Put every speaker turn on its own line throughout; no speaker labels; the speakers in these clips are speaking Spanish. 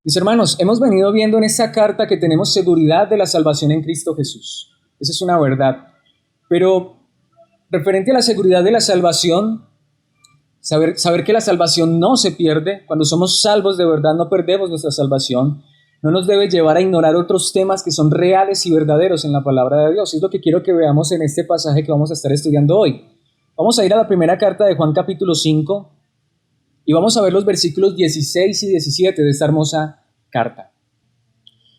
Mis hermanos, hemos venido viendo en esta carta que tenemos seguridad de la salvación en Cristo Jesús. Esa es una verdad. Pero referente a la seguridad de la salvación, saber que la salvación no se pierde, cuando somos salvos de verdad no perdemos nuestra salvación, no nos debe llevar a ignorar otros temas que son reales y verdaderos en la palabra de Dios. Es lo que quiero que veamos en este pasaje que vamos a estar estudiando hoy. Vamos a ir a la primera carta de Juan capítulo 5 y vamos a ver los versículos 16 y 17 de esta hermosa carta.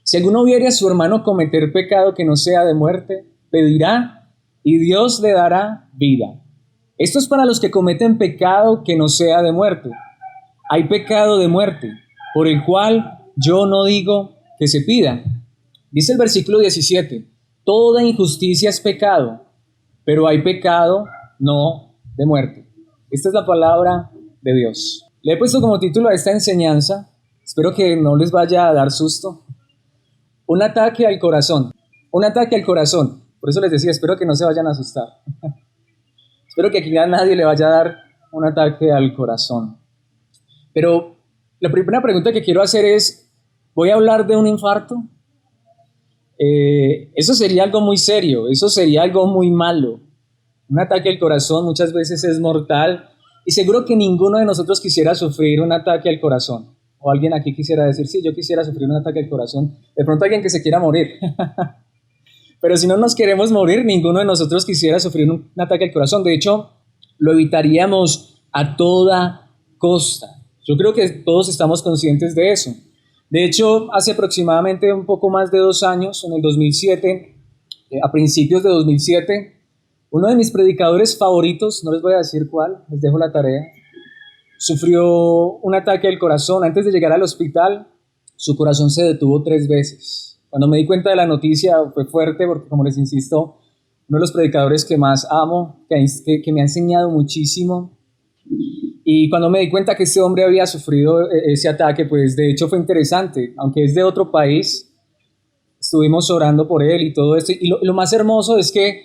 Si alguno viere a su hermano cometer pecado que no sea de muerte, pedirá y Dios le dará vida. Esto es para los que cometen pecado que no sea de muerte. Hay pecado de muerte, por el cual yo no digo que se pida. Dice el versículo 17, toda injusticia es pecado, pero hay pecado no de muerte. Esta es la palabra de Dios. Le he puesto como título a esta enseñanza, espero que no les vaya a dar susto, un ataque al corazón. Un ataque al corazón. Por eso les decía, espero que no se vayan a asustar. Espero que aquí a nadie le vaya a dar un ataque al corazón. Pero la primera pregunta que quiero hacer es, ¿voy a hablar de un infarto? Eso sería algo muy serio, eso sería algo muy malo. Un ataque al corazón muchas veces es mortal y seguro que ninguno de nosotros quisiera sufrir un ataque al corazón. O alguien aquí quisiera decir, sí, yo quisiera sufrir un ataque al corazón. De pronto alguien que se quiera morir. Pero si no nos queremos morir, ninguno de nosotros quisiera sufrir un ataque al corazón. De hecho, lo evitaríamos a toda costa. Yo creo que todos estamos conscientes de eso. De hecho, hace aproximadamente un poco más de 2 años, en el 2007, a principios de 2007, uno de mis predicadores favoritos, no les voy a decir cuál, les dejo la tarea, sufrió un ataque al corazón. Antes de llegar al hospital, su corazón se detuvo 3 veces. Cuando me di cuenta de la noticia fue fuerte porque, como les insisto, uno de los predicadores que más amo, que me ha enseñado muchísimo. Y cuando me di cuenta que este hombre había sufrido ese ataque, pues de hecho fue interesante. Aunque es de otro país, estuvimos orando por él y todo esto. Y lo más hermoso es que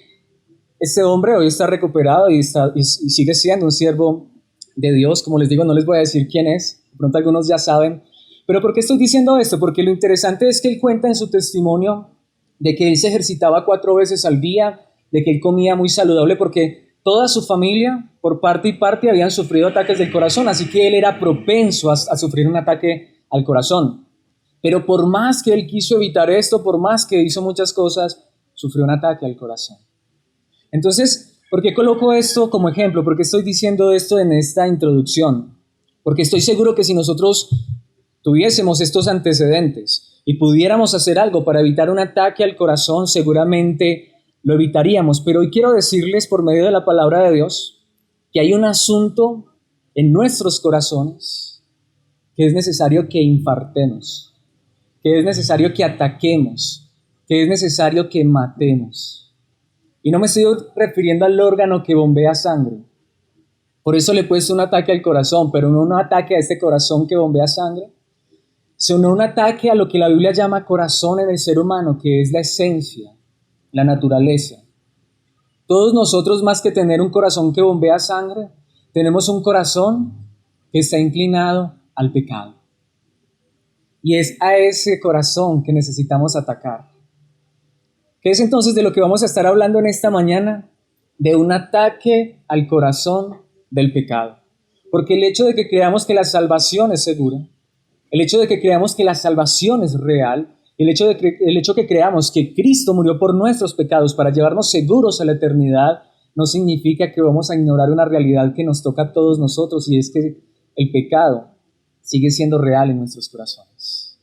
este hombre hoy está recuperado y sigue siendo un siervo de Dios. Como les digo, no les voy a decir quién es. De pronto algunos ya saben. Pero ¿por qué estoy diciendo esto? Porque lo interesante es que él cuenta en su testimonio de que él se ejercitaba 4 veces al día, de que él comía muy saludable, porque toda su familia, por parte y parte, habían sufrido ataques del corazón, así que él era propenso a sufrir un ataque al corazón. Pero por más que él quiso evitar esto, por más que hizo muchas cosas, sufrió un ataque al corazón. Entonces, ¿por qué coloco esto como ejemplo? ¿Por qué estoy diciendo esto en esta introducción? Porque estoy seguro que si nosotros tuviésemos estos antecedentes y pudiéramos hacer algo para evitar un ataque al corazón, seguramente lo evitaríamos. Pero hoy quiero decirles por medio de la palabra de Dios que hay un asunto en nuestros corazones que es necesario que infartemos, que es necesario que ataquemos, que es necesario que matemos. Y no me estoy refiriendo al órgano que bombea sangre. Por eso le he puesto un ataque al corazón, pero no un ataque a este corazón que bombea sangre, sino un ataque a lo que la Biblia llama corazón en el ser humano, que es la esencia, la naturaleza. Todos nosotros, más que tener un corazón que bombea sangre, tenemos un corazón que está inclinado al pecado. Y es a ese corazón que necesitamos atacar. ¿Qué es entonces de lo que vamos a estar hablando en esta mañana? De un ataque al corazón del pecado. Porque el hecho de que creamos que la salvación es segura, el hecho de que creamos que la salvación es real, el hecho que creamos que Cristo murió por nuestros pecados para llevarnos seguros a la eternidad, no significa que vamos a ignorar una realidad que nos toca a todos nosotros, y es que el pecado sigue siendo real en nuestros corazones.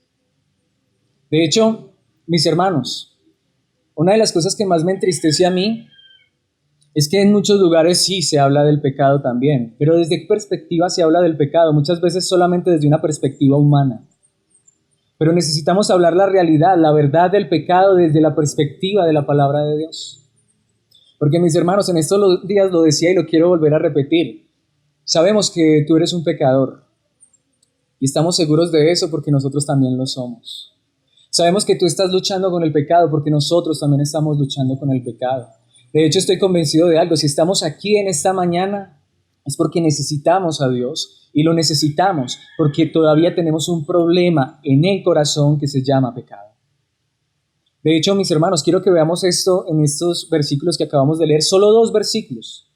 De hecho, mis hermanos, una de las cosas que más me entristece a mí es que en muchos lugares sí se habla del pecado también, pero ¿desde qué perspectiva se habla del pecado? Muchas veces solamente desde una perspectiva humana. Pero necesitamos hablar la realidad, la verdad del pecado desde la perspectiva de la palabra de Dios. Porque mis hermanos, en estos días lo decía y lo quiero volver a repetir. Sabemos que tú eres un pecador y estamos seguros de eso porque nosotros también lo somos. Sabemos que tú estás luchando con el pecado porque nosotros también estamos luchando con el pecado. De hecho, estoy convencido de algo. Si estamos aquí en esta mañana, es porque necesitamos a Dios y lo necesitamos porque todavía tenemos un problema en el corazón que se llama pecado. De hecho, mis hermanos, quiero que veamos esto en estos versículos que acabamos de leer, solo 2 versículos,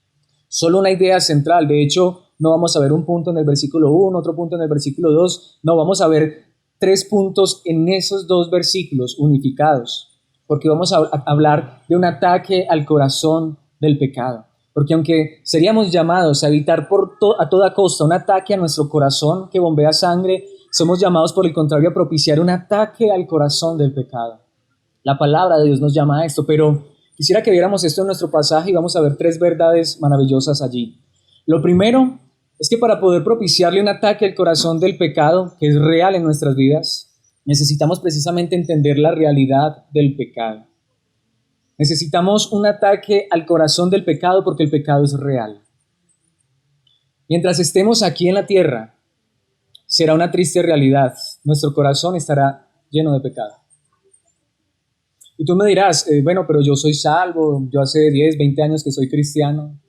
solo una idea central. De hecho, no vamos a ver un punto en el versículo 1, otro punto en el versículo 2, no, vamos a ver 3 puntos en esos 2 versículos unificados, porque vamos a hablar de un ataque al corazón del pecado. Porque aunque seríamos llamados a evitar a toda costa un ataque a nuestro corazón que bombea sangre, somos llamados por el contrario a propiciar un ataque al corazón del pecado. La palabra de Dios nos llama a esto, pero quisiera que viéramos esto en nuestro pasaje y vamos a ver 3 verdades maravillosas allí. Lo primero es que para poder propiciarle un ataque al corazón del pecado, que es real en nuestras vidas, necesitamos precisamente entender la realidad del pecado. Necesitamos un ataque al corazón del pecado porque el pecado es real. Mientras estemos aquí en la tierra, será una triste realidad. Nuestro corazón estará lleno de pecado. Y tú me dirás, bueno, pero yo soy salvo, yo hace 10, 20 años que soy cristiano,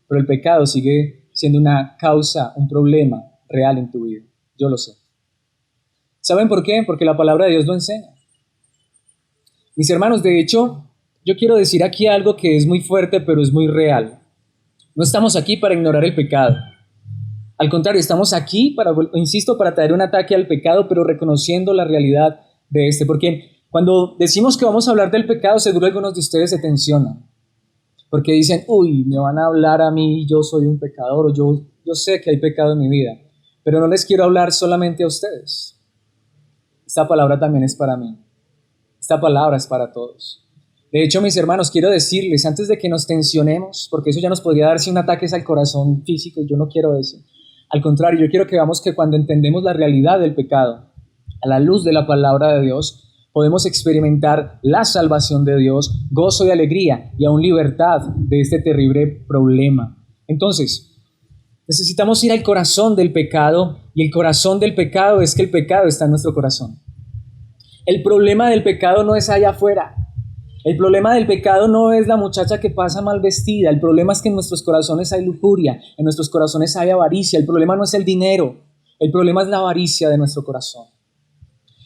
pero el pecado sigue siendo una causa, un problema real en tu vida. Yo lo sé. ¿Saben por qué? Porque la palabra de Dios lo enseña. Mis hermanos, de hecho, yo quiero decir aquí algo que es muy fuerte, pero es muy real. No estamos aquí para ignorar el pecado. Al contrario, estamos aquí para traer un ataque al pecado, pero reconociendo la realidad de este. Porque cuando decimos que vamos a hablar del pecado, seguro algunos de ustedes se tensionan. Porque dicen, uy, me van a hablar a mí, yo soy un pecador, o yo sé que hay pecado en mi vida. Pero no les quiero hablar solamente a ustedes. Esta palabra también es para mí. Esta palabra es para todos. De hecho, mis hermanos, quiero decirles, antes de que nos tensionemos, porque eso ya nos podría dar un ataque al corazón físico, y yo no quiero eso. Al contrario, yo quiero que veamos que cuando entendemos la realidad del pecado, a la luz de la palabra de Dios, podemos experimentar la salvación de Dios, gozo y alegría, y aún libertad de este terrible problema. Entonces, necesitamos ir al corazón del pecado, y el corazón del pecado es que el pecado está en nuestro corazón. El problema del pecado no es allá afuera. El problema del pecado no es la muchacha que pasa mal vestida. El problema es que en nuestros corazones hay lujuria, en nuestros corazones hay avaricia. El problema no es el dinero, el problema es la avaricia de nuestro corazón.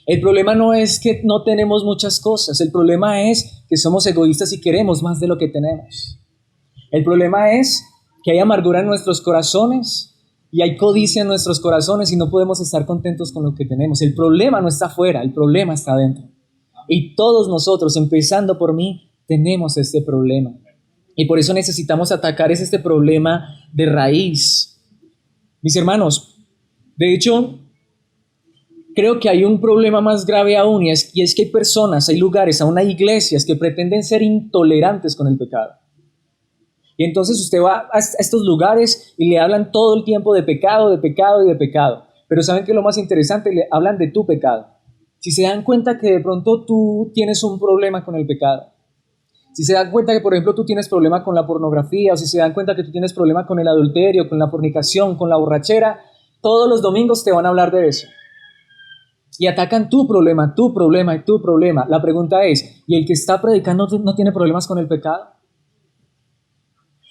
El problema no es que no tenemos muchas cosas, el problema es que somos egoístas y queremos más de lo que tenemos. El problema es que hay amargura en nuestros corazones y hay codicia en nuestros corazones y no podemos estar contentos con lo que tenemos. El problema no está afuera, el problema está adentro. Y todos nosotros, empezando por mí, tenemos este problema. Y por eso necesitamos atacar este problema de raíz. Mis hermanos, de hecho, creo que hay un problema más grave aún, y es que hay personas, hay lugares, aún hay iglesias que pretenden ser intolerantes con el pecado. Y entonces usted va a estos lugares y le hablan todo el tiempo de pecado, de pecado y de pecado. Pero ¿saben qué es lo más interesante? Le hablan de tu pecado. Si se dan cuenta que de pronto tú tienes un problema con el pecado, si se dan cuenta que, por ejemplo, tú tienes problema con la pornografía, o si se dan cuenta que tú tienes problema con el adulterio, con la fornicación, con la borrachera, todos los domingos te van a hablar de eso. Y atacan tu problema y tu problema. La pregunta es, ¿y el que está predicando no tiene problemas con el pecado?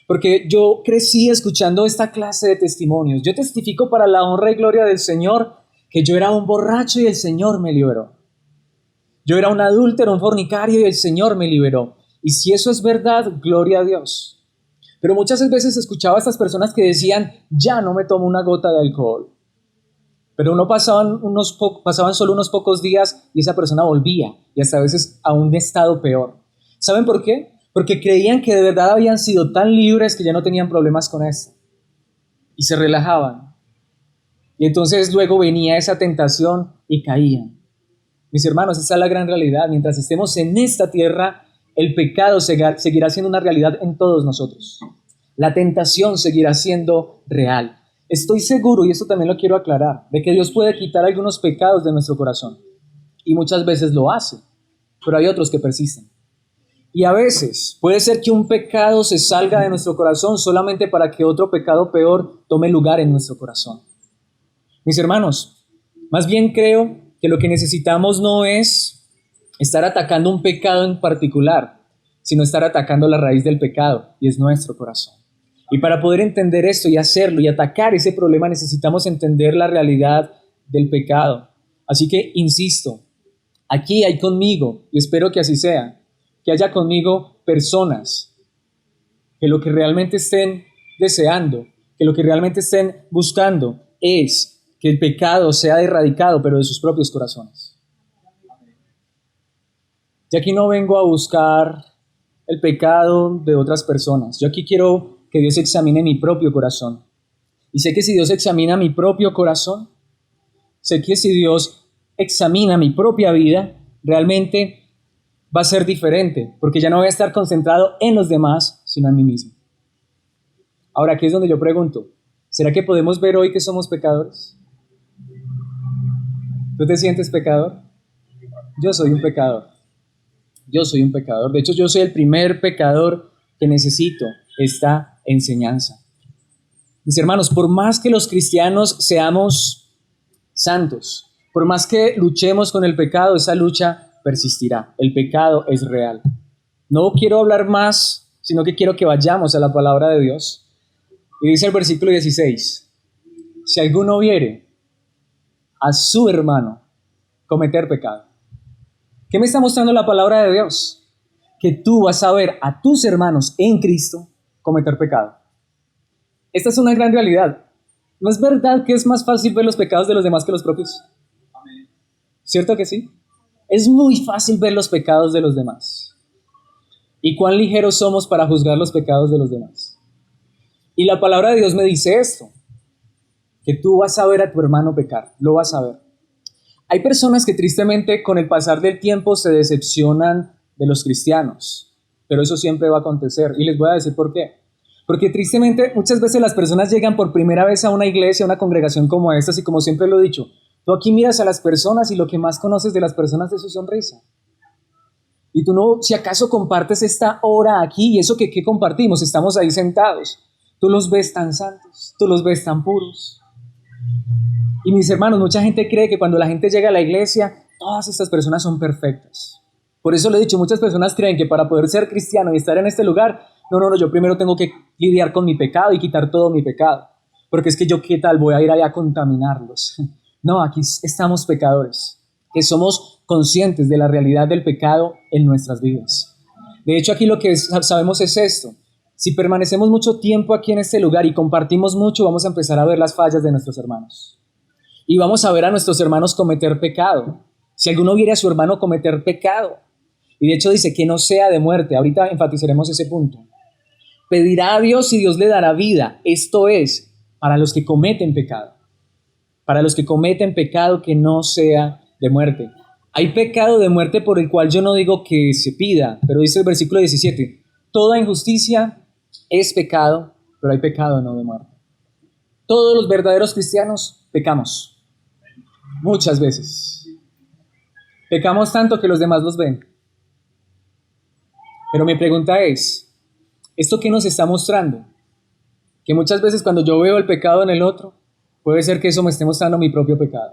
Porque yo crecí escuchando esta clase de testimonios. Yo testifico para la honra y gloria del Señor que yo era un borracho y el Señor me liberó. Yo era un adúltero, un fornicario y el Señor me liberó. Y si eso es verdad, gloria a Dios. Pero muchas veces escuchaba a estas personas que decían, ya no me tomo una gota de alcohol. Pero pasaban solo unos pocos días y esa persona volvía, y hasta a veces a un estado peor. ¿Saben por qué? Porque creían que de verdad habían sido tan libres que ya no tenían problemas con esto. Y se relajaban. Y entonces luego venía esa tentación y caían. Mis hermanos, esa es la gran realidad. Mientras estemos en esta tierra, el pecado seguirá siendo una realidad en todos nosotros. La tentación seguirá siendo real. Estoy seguro, y esto también lo quiero aclarar, de que Dios puede quitar algunos pecados de nuestro corazón. Y muchas veces lo hace, pero hay otros que persisten. Y a veces puede ser que un pecado se salga de nuestro corazón solamente para que otro pecado peor tome lugar en nuestro corazón. Mis hermanos, más bien creo que lo que necesitamos no es estar atacando un pecado en particular, sino estar atacando la raíz del pecado, y es nuestro corazón. Y para poder entender esto y hacerlo y atacar ese problema necesitamos entender la realidad del pecado. Así que, insisto, aquí hay conmigo, y espero que así sea, que haya conmigo personas que lo que realmente estén deseando, que lo que realmente estén buscando es que el pecado sea erradicado, pero de sus propios corazones. Yo aquí no vengo a buscar el pecado de otras personas. Yo aquí quiero que Dios examine mi propio corazón. Y sé que si Dios examina mi propio corazón, sé que si Dios examina mi propia vida, realmente va a ser diferente, porque ya no voy a estar concentrado en los demás, sino en mí mismo. Ahora, aquí es donde yo pregunto, ¿será que podemos ver hoy que somos pecadores? ¿Tú te sientes pecador? Yo soy un pecador. Yo soy un pecador. De hecho, yo soy el primer pecador que necesito esta enseñanza. Mis hermanos, por más que los cristianos seamos santos, por más que luchemos con el pecado, esa lucha persistirá. El pecado es real. No quiero hablar más, sino que quiero que vayamos a la palabra de Dios. Y dice el versículo 16, si alguno viere a su hermano cometer pecado. ¿Qué me está mostrando la palabra de Dios? Que tú vas a ver a tus hermanos en Cristo cometer pecado. Esta es una gran realidad. ¿No es verdad que es más fácil ver los pecados de los demás que los propios? ¿Cierto que sí? Es muy fácil ver los pecados de los demás. ¿Y cuán ligeros somos para juzgar los pecados de los demás? Y la palabra de Dios me dice esto, que tú vas a ver a tu hermano pecar, lo vas a ver. Hay personas que tristemente con el pasar del tiempo se decepcionan de los cristianos, pero eso siempre va a acontecer y les voy a decir por qué. Porque tristemente muchas veces las personas llegan por primera vez a una iglesia, a una congregación como esta, y como siempre lo he dicho, tú aquí miras a las personas y lo que más conoces de las personas es su sonrisa. Y tú no, si acaso compartes esta hora aquí y eso que compartimos, estamos ahí sentados, tú los ves tan santos, tú los ves tan puros. Y mis hermanos, mucha gente cree que cuando la gente llega a la iglesia, todas estas personas son perfectas. Por eso le he dicho, muchas personas creen que para poder ser cristiano y estar en este lugar, no, yo primero tengo que lidiar con mi pecado y quitar todo mi pecado. Porque es que yo, ¿qué tal? Voy a ir allá a contaminarlos. No, aquí estamos pecadores, que somos conscientes de la realidad del pecado en nuestras vidas. De hecho, aquí lo que sabemos es esto. Si permanecemos mucho tiempo aquí en este lugar y compartimos mucho, vamos a empezar a ver las fallas de nuestros hermanos. Y vamos a ver a nuestros hermanos cometer pecado. Si alguno viere a su hermano cometer pecado. Y de hecho dice que no sea de muerte. Ahorita enfatizaremos ese punto. Pedirá a Dios y Dios le dará vida. Esto es, para los que cometen pecado. Para los que cometen pecado que no sea de muerte. Hay pecado de muerte por el cual yo no digo que se pida, pero dice el versículo 17. Toda injusticia es pecado, pero hay pecado no de muerte. Todos los verdaderos cristianos pecamos. Muchas veces. Pecamos tanto que los demás los ven. Pero mi pregunta es, ¿esto qué nos está mostrando? Que muchas veces cuando yo veo el pecado en el otro, puede ser que eso me esté mostrando mi propio pecado.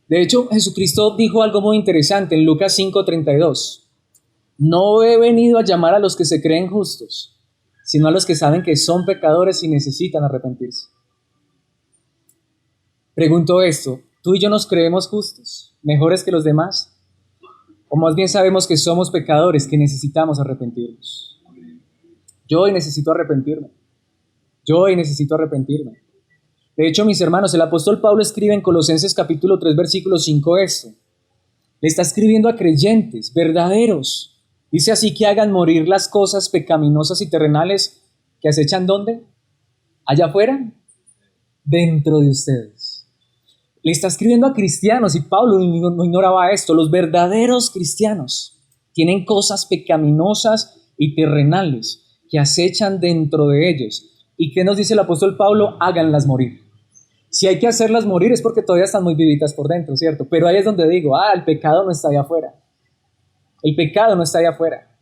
De hecho, Jesucristo dijo algo muy interesante en Lucas 5:32. No he venido a llamar a los que se creen justos, sino a los que saben que son pecadores y necesitan arrepentirse. Pregunto esto, ¿tú y yo nos creemos justos, mejores que los demás? ¿O más bien sabemos que somos pecadores, que necesitamos arrepentirnos? Yo hoy necesito arrepentirme. De hecho, mis hermanos, el apóstol Pablo escribe en Colosenses capítulo 3, versículo 5 esto. Le está escribiendo a creyentes verdaderos. Dice así que hagan morir las cosas pecaminosas y terrenales que acechan ¿dónde? ¿Allá afuera? Dentro de ustedes. Le está escribiendo a cristianos y Pablo no ignoraba esto. Los verdaderos cristianos tienen cosas pecaminosas y terrenales que acechan dentro de ellos. ¿Y qué nos dice el apóstol Pablo? Háganlas morir. Si hay que hacerlas morir es porque todavía están muy vivitas por dentro, ¿cierto? Pero ahí es donde digo, el pecado no está allá afuera. El pecado no está allá afuera.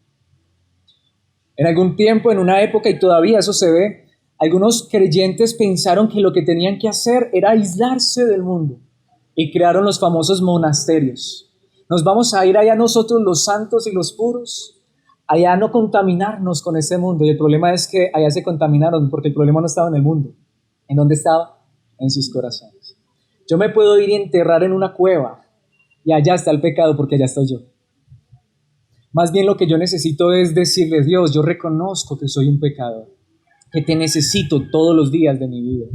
En algún tiempo, en una época, y todavía eso se ve, algunos creyentes pensaron que lo que tenían que hacer era aislarse del mundo y crearon los famosos monasterios. Nos vamos a ir allá nosotros los santos y los puros allá no contaminarnos con ese mundo. Y el problema es que allá se contaminaron porque el problema no estaba en el mundo. ¿En dónde estaba? En sus corazones. Yo me puedo ir y enterrar en una cueva y allá está el pecado porque allá estoy yo. Más bien lo que yo necesito es decirle: Dios, yo reconozco que soy un pecador, que te necesito todos los días de mi vida.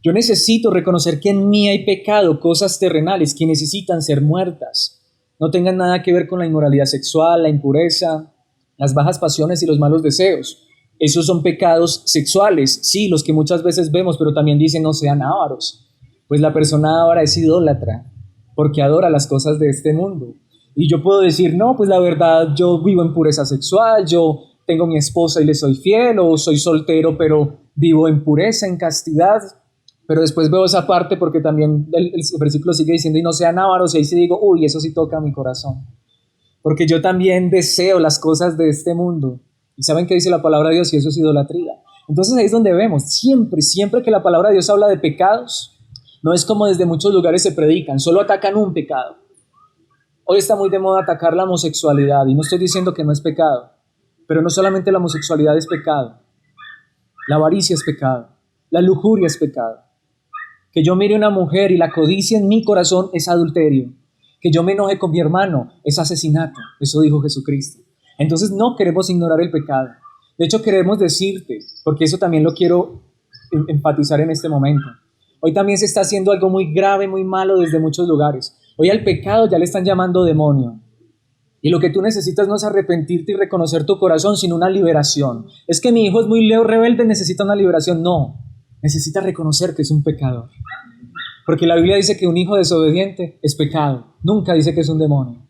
Yo necesito reconocer que en mí hay pecado, cosas terrenales que necesitan ser muertas. No tengan nada que ver con la inmoralidad sexual, la impureza, las bajas pasiones y los malos deseos. Esos son pecados sexuales, sí, los que muchas veces vemos, pero también dicen no sean ávaros. Pues la persona ávara es idólatra, porque adora las cosas de este mundo. Y yo puedo decir, no, pues la verdad, yo vivo en pureza sexual, yo tengo mi esposa y le soy fiel, o soy soltero, pero vivo en pureza, en castidad. Pero después veo esa parte porque también el versículo sigue diciendo, y no sean ávaros, y ahí sí digo, uy, eso sí toca mi corazón. Porque yo también deseo las cosas de este mundo. ¿Y saben qué dice la palabra de Dios? Y eso es idolatría. Entonces ahí es donde vemos, siempre que la palabra de Dios habla de pecados, no es como desde muchos lugares se predican, solo atacan un pecado. Hoy está muy de moda atacar la homosexualidad, y no estoy diciendo que no es pecado, pero no solamente la homosexualidad es pecado, la avaricia es pecado, la lujuria es pecado. Que yo mire a una mujer y la codicia en mi corazón es adulterio. Que yo me enoje con mi hermano es asesinato. Eso dijo Jesucristo. Entonces no queremos ignorar el pecado. De hecho queremos decirte, porque eso también lo quiero enfatizar en este momento. Hoy también se está haciendo algo muy grave, muy malo desde muchos lugares. Hoy al pecado ya le están llamando demonio. Y lo que tú necesitas no es arrepentirte y reconocer tu corazón, sino una liberación. Es que mi hijo es muy rebelde, necesita una liberación. No, necesita reconocer que es un pecador. Porque la Biblia dice que un hijo desobediente es pecado. Nunca dice que es un demonio.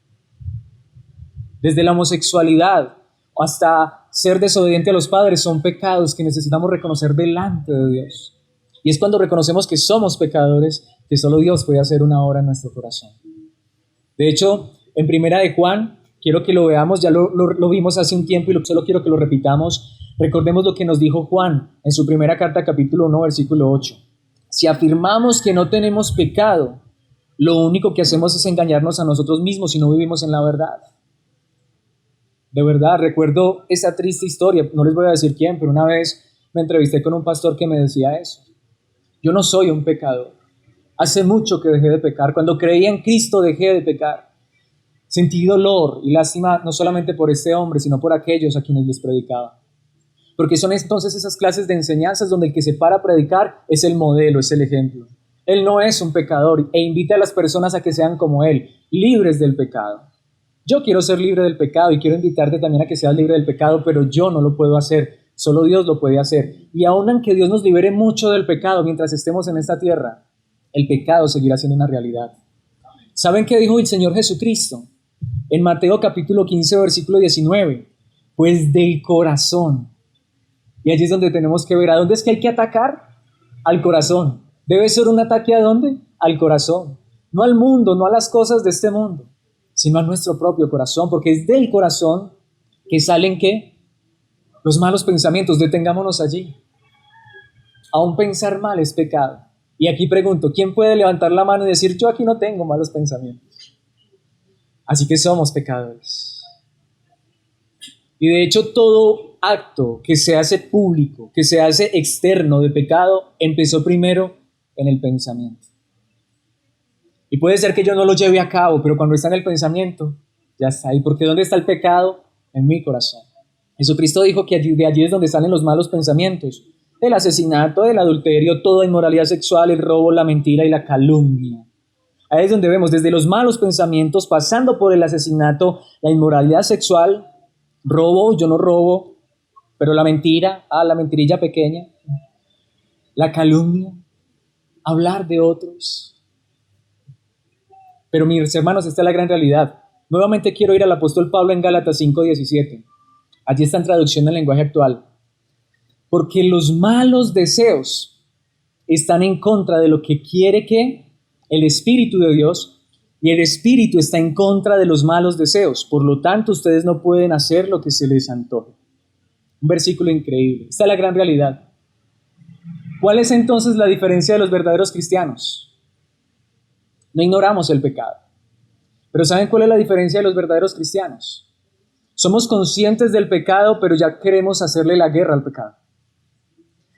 Desde la homosexualidad hasta ser desobediente a los padres son pecados que necesitamos reconocer delante de Dios. Y es cuando reconocemos que somos pecadores que solo Dios puede hacer una obra en nuestro corazón. De hecho, en Primera de Juan, quiero que lo veamos, ya lo vimos hace un tiempo y solo quiero que lo repitamos. Recordemos lo que nos dijo Juan en su primera carta, capítulo 1, versículo 8. Si afirmamos que no tenemos pecado, lo único que hacemos es engañarnos a nosotros mismos y no vivimos en la verdad. De verdad, recuerdo esa triste historia, no les voy a decir quién, pero una vez me entrevisté con un pastor que me decía eso. Yo no soy un pecador. Hace mucho que dejé de pecar. Cuando creí en Cristo dejé de pecar. Sentí dolor y lástima no solamente por este hombre, sino por aquellos a quienes les predicaba. Porque son entonces esas clases de enseñanzas donde el que se para a predicar es el modelo, es el ejemplo. Él no es un pecador e invita a las personas a que sean como él, libres del pecado. Yo quiero ser libre del pecado y quiero invitarte también a que seas libre del pecado, pero yo no lo puedo hacer, solo Dios lo puede hacer. Y aun aunque Dios nos libere mucho del pecado mientras estemos en esta tierra, el pecado seguirá siendo una realidad. ¿Saben qué dijo el Señor Jesucristo? En Mateo capítulo 15, versículo 19, pues del corazón. Y allí es donde tenemos que ver, ¿a dónde es que hay que atacar? Al corazón. ¿Debe ser un ataque a dónde? Al corazón. No al mundo, no a las cosas de este mundo, sino a nuestro propio corazón, porque es del corazón que salen, ¿qué? Los malos pensamientos. Detengámonos allí. Aún pensar mal es pecado. Y aquí pregunto, ¿quién puede levantar la mano y decir, yo aquí no tengo malos pensamientos? Así que somos pecadores. Y de hecho todo acto que se hace público, que se hace externo de pecado, empezó primero en el pensamiento. Y puede ser que yo no lo lleve a cabo, pero cuando está en el pensamiento, ya está ahí. Porque ¿dónde está el pecado? En mi corazón. Jesucristo dijo que de allí es donde salen los malos pensamientos. El asesinato, el adulterio, toda inmoralidad sexual, el robo, la mentira y la calumnia. Ahí es donde vemos desde los malos pensamientos, pasando por el asesinato, la inmoralidad sexual, robo, yo no robo, pero la mentira, la mentirilla pequeña, la calumnia, hablar de otros. Pero mis hermanos, esta es la gran realidad. Nuevamente quiero ir al apóstol Pablo en Gálatas 5:17. Allí está en traducción del lenguaje actual. Porque los malos deseos están en contra de lo que quiere que el Espíritu de Dios, y el Espíritu está en contra de los malos deseos. Por lo tanto, ustedes no pueden hacer lo que se les antoje. Un versículo increíble. Esta es la gran realidad. ¿Cuál es entonces la diferencia de los verdaderos cristianos? No ignoramos el pecado. Pero ¿saben cuál es la diferencia de los verdaderos cristianos? Somos conscientes del pecado, pero ya queremos hacerle la guerra al pecado.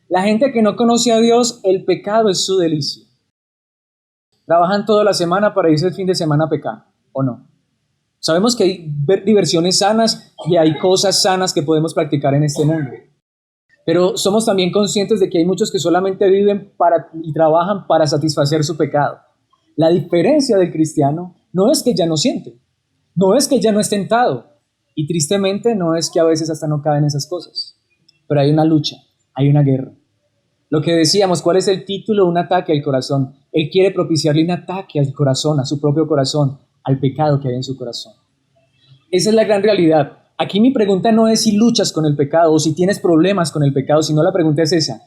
La gente que no conoce a Dios, el pecado es su delicia. Trabajan toda la semana para irse el fin de semana a pecar, ¿o no? Sabemos que hay diversiones sanas y hay cosas sanas que podemos practicar en este mundo. Pero somos también conscientes de que hay muchos que solamente viven y trabajan para satisfacer su pecado. La diferencia del cristiano no es que ya no siente, no es que ya no es tentado, y tristemente no es que a veces hasta no caen esas cosas. Pero hay una lucha, hay una guerra. Lo que decíamos, ¿cuál es el título? Un ataque al corazón. Él quiere propiciarle un ataque al corazón, a su propio corazón, al pecado que hay en su corazón. Esa es la gran realidad. Aquí mi pregunta no es si luchas con el pecado o si tienes problemas con el pecado, sino la pregunta es esa.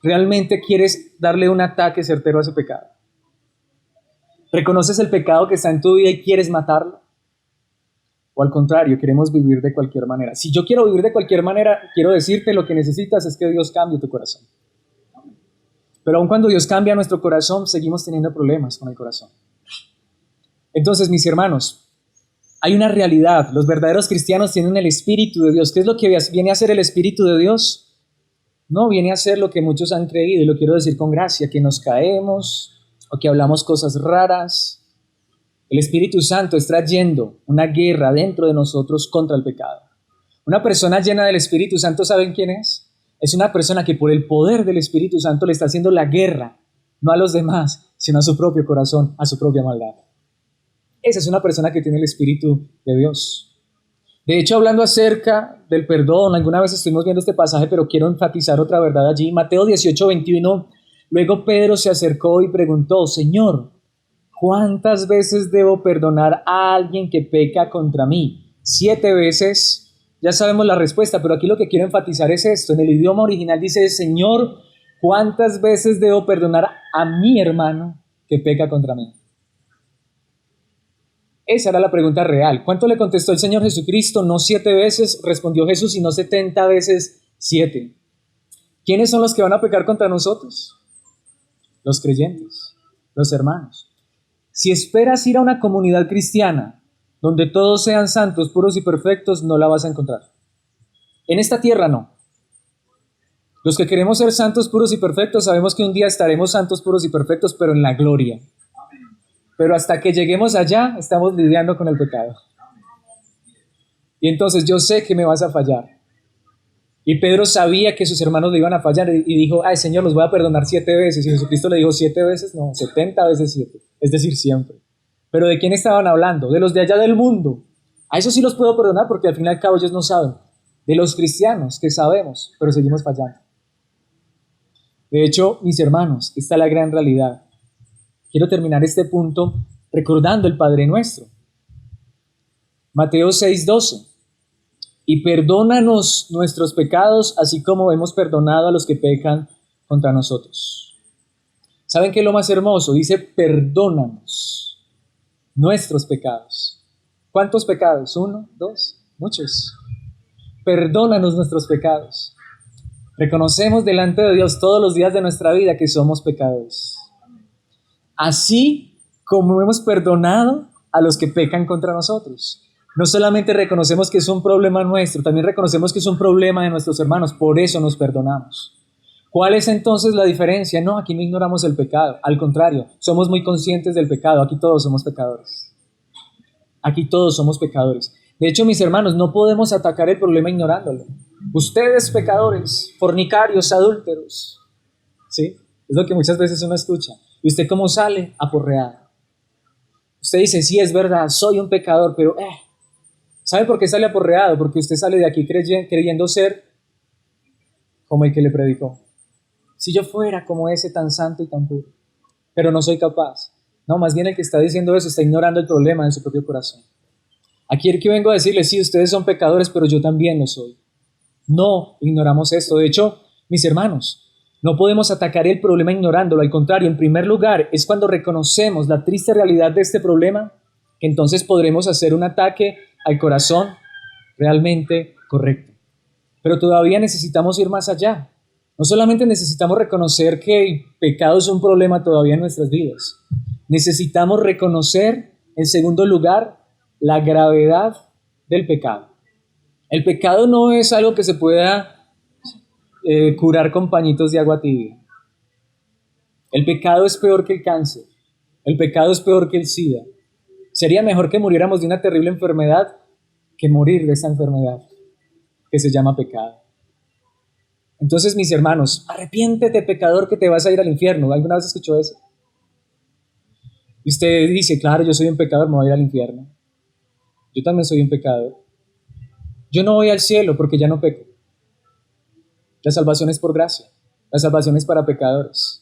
¿Realmente quieres darle un ataque certero a ese pecado? ¿Reconoces el pecado que está en tu vida y quieres matarlo? O al contrario, queremos vivir de cualquier manera. Si yo quiero vivir de cualquier manera, quiero decirte lo que necesitas es que Dios cambie tu corazón. Pero aun cuando Dios cambia nuestro corazón, seguimos teniendo problemas con el corazón. Entonces, mis hermanos, hay una realidad. Los verdaderos cristianos tienen el Espíritu de Dios. ¿Qué es lo que viene a hacer el Espíritu de Dios? No, viene a hacer lo que muchos han creído, y lo quiero decir con gracia, que nos caemos o que hablamos cosas raras. El Espíritu Santo está trayendo una guerra dentro de nosotros contra el pecado. Una persona llena del Espíritu Santo, ¿saben quién es? Es una persona que por el poder del Espíritu Santo le está haciendo la guerra, no a los demás, sino a su propio corazón, a su propia maldad. Esa es una persona que tiene el Espíritu de Dios. De hecho, hablando acerca del perdón, alguna vez estuvimos viendo este pasaje, pero quiero enfatizar otra verdad allí. Mateo 18:21, luego Pedro se acercó y preguntó, Señor, ¿cuántas veces debo perdonar a alguien que peca contra mí? 7 veces. Ya sabemos la respuesta, pero aquí lo que quiero enfatizar es esto. En el idioma original dice, Señor, ¿cuántas veces debo perdonar a mi hermano que peca contra mí? Esa era la pregunta real. ¿Cuánto le contestó el Señor Jesucristo? No 7 veces, respondió Jesús, sino 70 veces 7. ¿Quiénes son los que van a pecar contra nosotros? Los creyentes, los hermanos. Si esperas ir a una comunidad cristiana donde todos sean santos, puros y perfectos, no la vas a encontrar. En esta tierra no. Los que queremos ser santos, puros y perfectos, sabemos que un día estaremos santos, puros y perfectos, pero en la gloria. Pero hasta que lleguemos allá, estamos lidiando con el pecado. Y entonces yo sé que me vas a fallar. Y Pedro sabía que sus hermanos le iban a fallar y dijo, ay Señor, los voy a perdonar 7 veces. Y Jesucristo le dijo 7 veces, no, 70 veces 7. Es decir, siempre. Pero ¿de quién estaban hablando? De los de allá del mundo. A esos sí los puedo perdonar porque al fin y al cabo ellos no saben. De los cristianos que sabemos, pero seguimos fallando. De hecho, mis hermanos, esta es la gran realidad. Quiero terminar este punto recordando el Padre Nuestro. Mateo 6:12. Y perdónanos nuestros pecados, así como hemos perdonado a los que pecan contra nosotros. ¿Saben qué es lo más hermoso? Dice, perdónanos nuestros pecados. ¿Cuántos pecados? 1, 2, muchos. Perdónanos nuestros pecados. Reconocemos delante de Dios todos los días de nuestra vida que somos pecadores. Así como hemos perdonado a los que pecan contra nosotros. No solamente reconocemos que es un problema nuestro, también reconocemos que es un problema de nuestros hermanos, por eso nos perdonamos. ¿Cuál es entonces la diferencia? No, aquí no ignoramos el pecado, al contrario, somos muy conscientes del pecado, aquí todos somos pecadores. Aquí todos somos pecadores. De hecho, mis hermanos, no podemos atacar el problema ignorándolo. Ustedes pecadores, fornicarios, adúlteros, ¿sí? Es lo que muchas veces uno escucha. ¿Y usted cómo sale? Aporreado. Usted dice, sí, es verdad, soy un pecador, pero ¿sabe por qué sale aporreado? Porque usted sale de aquí creyendo ser como el que le predicó. Si yo fuera como ese tan santo y tan puro, pero no soy capaz. No, más bien el que está diciendo eso está ignorando el problema en su propio corazón. Aquí el que vengo a decirles, sí, ustedes son pecadores, pero yo también lo soy. No ignoramos esto. De hecho, mis hermanos, no podemos atacar el problema ignorándolo. Al contrario, en primer lugar, es cuando reconocemos la triste realidad de este problema que entonces podremos hacer un ataque al corazón realmente correcto. Pero todavía necesitamos ir más allá. No solamente necesitamos reconocer que el pecado es un problema todavía en nuestras vidas. Necesitamos reconocer, en segundo lugar, la gravedad del pecado. El pecado no es algo que se pueda curar con pañitos de agua tibia. El pecado es peor que el cáncer. El pecado es peor que el SIDA. Sería mejor que muriéramos de una terrible enfermedad que morir de esa enfermedad que se llama pecado. Entonces, mis hermanos, arrepiéntete, pecador, que te vas a ir al infierno. ¿Alguna vez escuchó eso? Y usted dice, claro, yo soy un pecador, me voy a ir al infierno. Yo también soy un pecador. Yo no voy al cielo porque ya no peco. La salvación es por gracia. La salvación es para pecadores.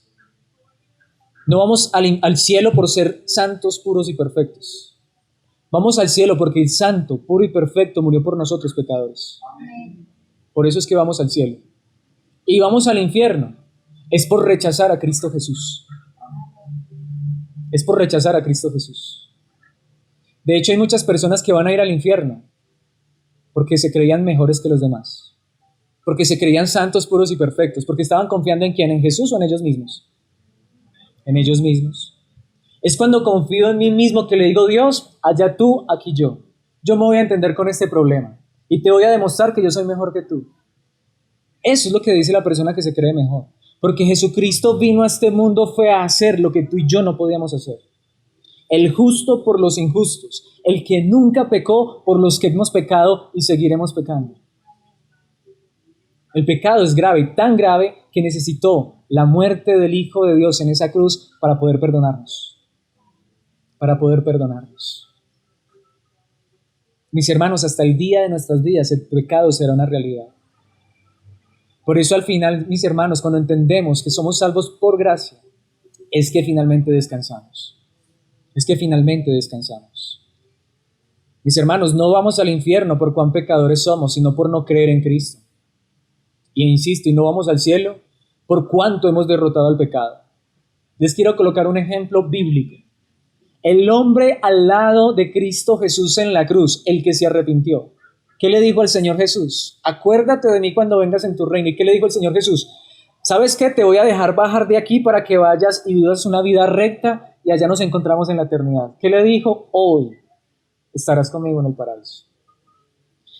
No vamos al cielo por ser santos, puros y perfectos. Vamos al cielo porque el santo, puro y perfecto murió por nosotros pecadores. Por eso es que vamos al cielo. Y vamos al infierno. Es por rechazar a Cristo Jesús. Es por rechazar a Cristo Jesús. De hecho, hay muchas personas que van a ir al infierno porque se creían mejores que los demás. Porque se creían santos, puros y perfectos. Porque estaban confiando en quién, en Jesús o en ellos mismos. En ellos mismos. Es cuando confío en mí mismo que le digo, Dios, allá tú, aquí yo. Yo me voy a entender con este problema y te voy a demostrar que yo soy mejor que tú. Eso es lo que dice la persona que se cree mejor. Porque Jesucristo vino a este mundo fue a hacer lo que tú y yo no podíamos hacer. El justo por los injustos. El que nunca pecó por los que hemos pecado y seguiremos pecando. El pecado es grave, tan grave que necesitó la muerte del Hijo de Dios en esa cruz para poder perdonarnos. Para poder perdonarnos. Mis hermanos, hasta el día de nuestras vidas el pecado será una realidad. Por eso al final, mis hermanos, cuando entendemos que somos salvos por gracia, es que finalmente descansamos. Es que finalmente descansamos. Mis hermanos, no vamos al infierno por cuán pecadores somos, sino por no creer en Cristo. Y insisto, y no vamos al cielo por cuánto hemos derrotado al pecado. Les quiero colocar un ejemplo bíblico. El hombre al lado de Cristo Jesús en la cruz, el que se arrepintió. ¿Qué le dijo al Señor Jesús? Acuérdate de mí cuando vengas en tu reino. ¿Y qué le dijo el Señor Jesús? ¿Sabes qué? Te voy a dejar bajar de aquí para que vayas y vivas una vida recta y allá nos encontramos en la eternidad. ¿Qué le dijo? Hoy estarás conmigo en el paraíso.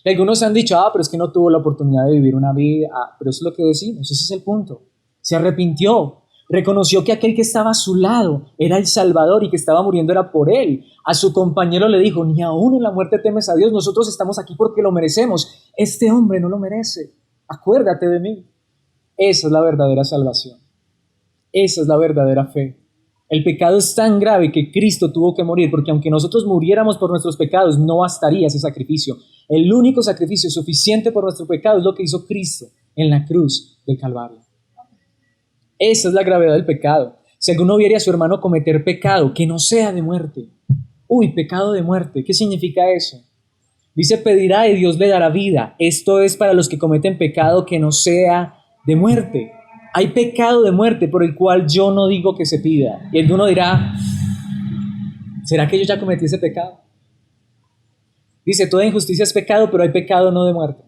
Y algunos han dicho, pero es que no tuvo la oportunidad de vivir una vida. Pero eso es lo que decimos, ese es el punto. Se arrepintió. Reconoció que aquel que estaba a su lado era el Salvador y que estaba muriendo era por él. A su compañero le dijo, ni aún en la muerte temes a Dios, nosotros estamos aquí porque lo merecemos. Este hombre no lo merece. Acuérdate de mí. Esa es la verdadera salvación. Esa es la verdadera fe. El pecado es tan grave que Cristo tuvo que morir, porque aunque nosotros muriéramos por nuestros pecados, no bastaría ese sacrificio. El único sacrificio suficiente por nuestro pecado es lo que hizo Cristo en la cruz del Calvario. Esa es la gravedad del pecado. Si alguno viere a su hermano cometer pecado, que no sea de muerte. Uy, pecado de muerte, ¿qué significa eso? Dice, pedirá y Dios le dará vida. Esto es para los que cometen pecado que no sea de muerte. Hay pecado de muerte por el cual yo no digo que se pida. Y alguno dirá, ¿será que yo ya cometí ese pecado? Dice, toda injusticia es pecado, pero hay pecado no de muerte.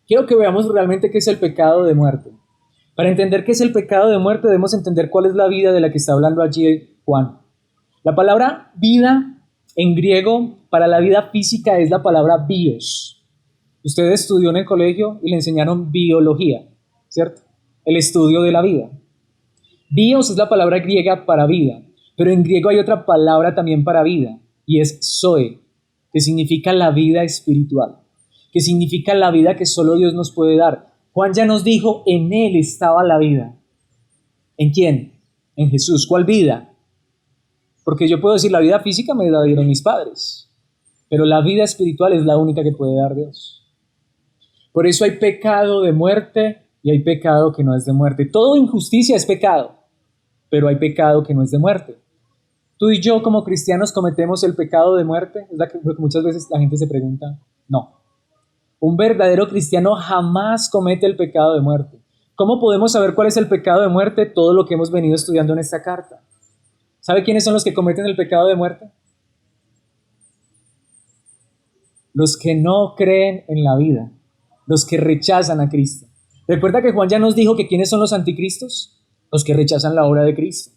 Quiero que veamos realmente qué es el pecado de muerte. Para entender qué es el pecado de muerte, debemos entender cuál es la vida de la que está hablando allí Juan. La palabra vida en griego para la vida física es la palabra bios. Usted estudió en el colegio y le enseñaron biología, ¿cierto? El estudio de la vida. Bios es la palabra griega para vida, pero en griego hay otra palabra también para vida, y es zoe, que significa la vida espiritual, que significa la vida que solo Dios nos puede dar. Juan ya nos dijo, en Él estaba la vida. ¿En quién? En Jesús. ¿Cuál vida? Porque yo puedo decir, la vida física me la dieron mis padres, pero la vida espiritual es la única que puede dar Dios. Por eso hay pecado de muerte y hay pecado que no es de muerte. Toda injusticia es pecado, pero hay pecado que no es de muerte. Tú y yo como cristianos cometemos el pecado de muerte, es lo que muchas veces la gente se pregunta. No. Un verdadero cristiano jamás comete el pecado de muerte. ¿Cómo podemos saber cuál es el pecado de muerte? Todo lo que hemos venido estudiando en esta carta. ¿Sabe quiénes son los que cometen el pecado de muerte? Los que no creen en la vida, los que rechazan a Cristo. ¿Recuerda que Juan ya nos dijo que quiénes son los anticristos? Los que rechazan la obra de Cristo.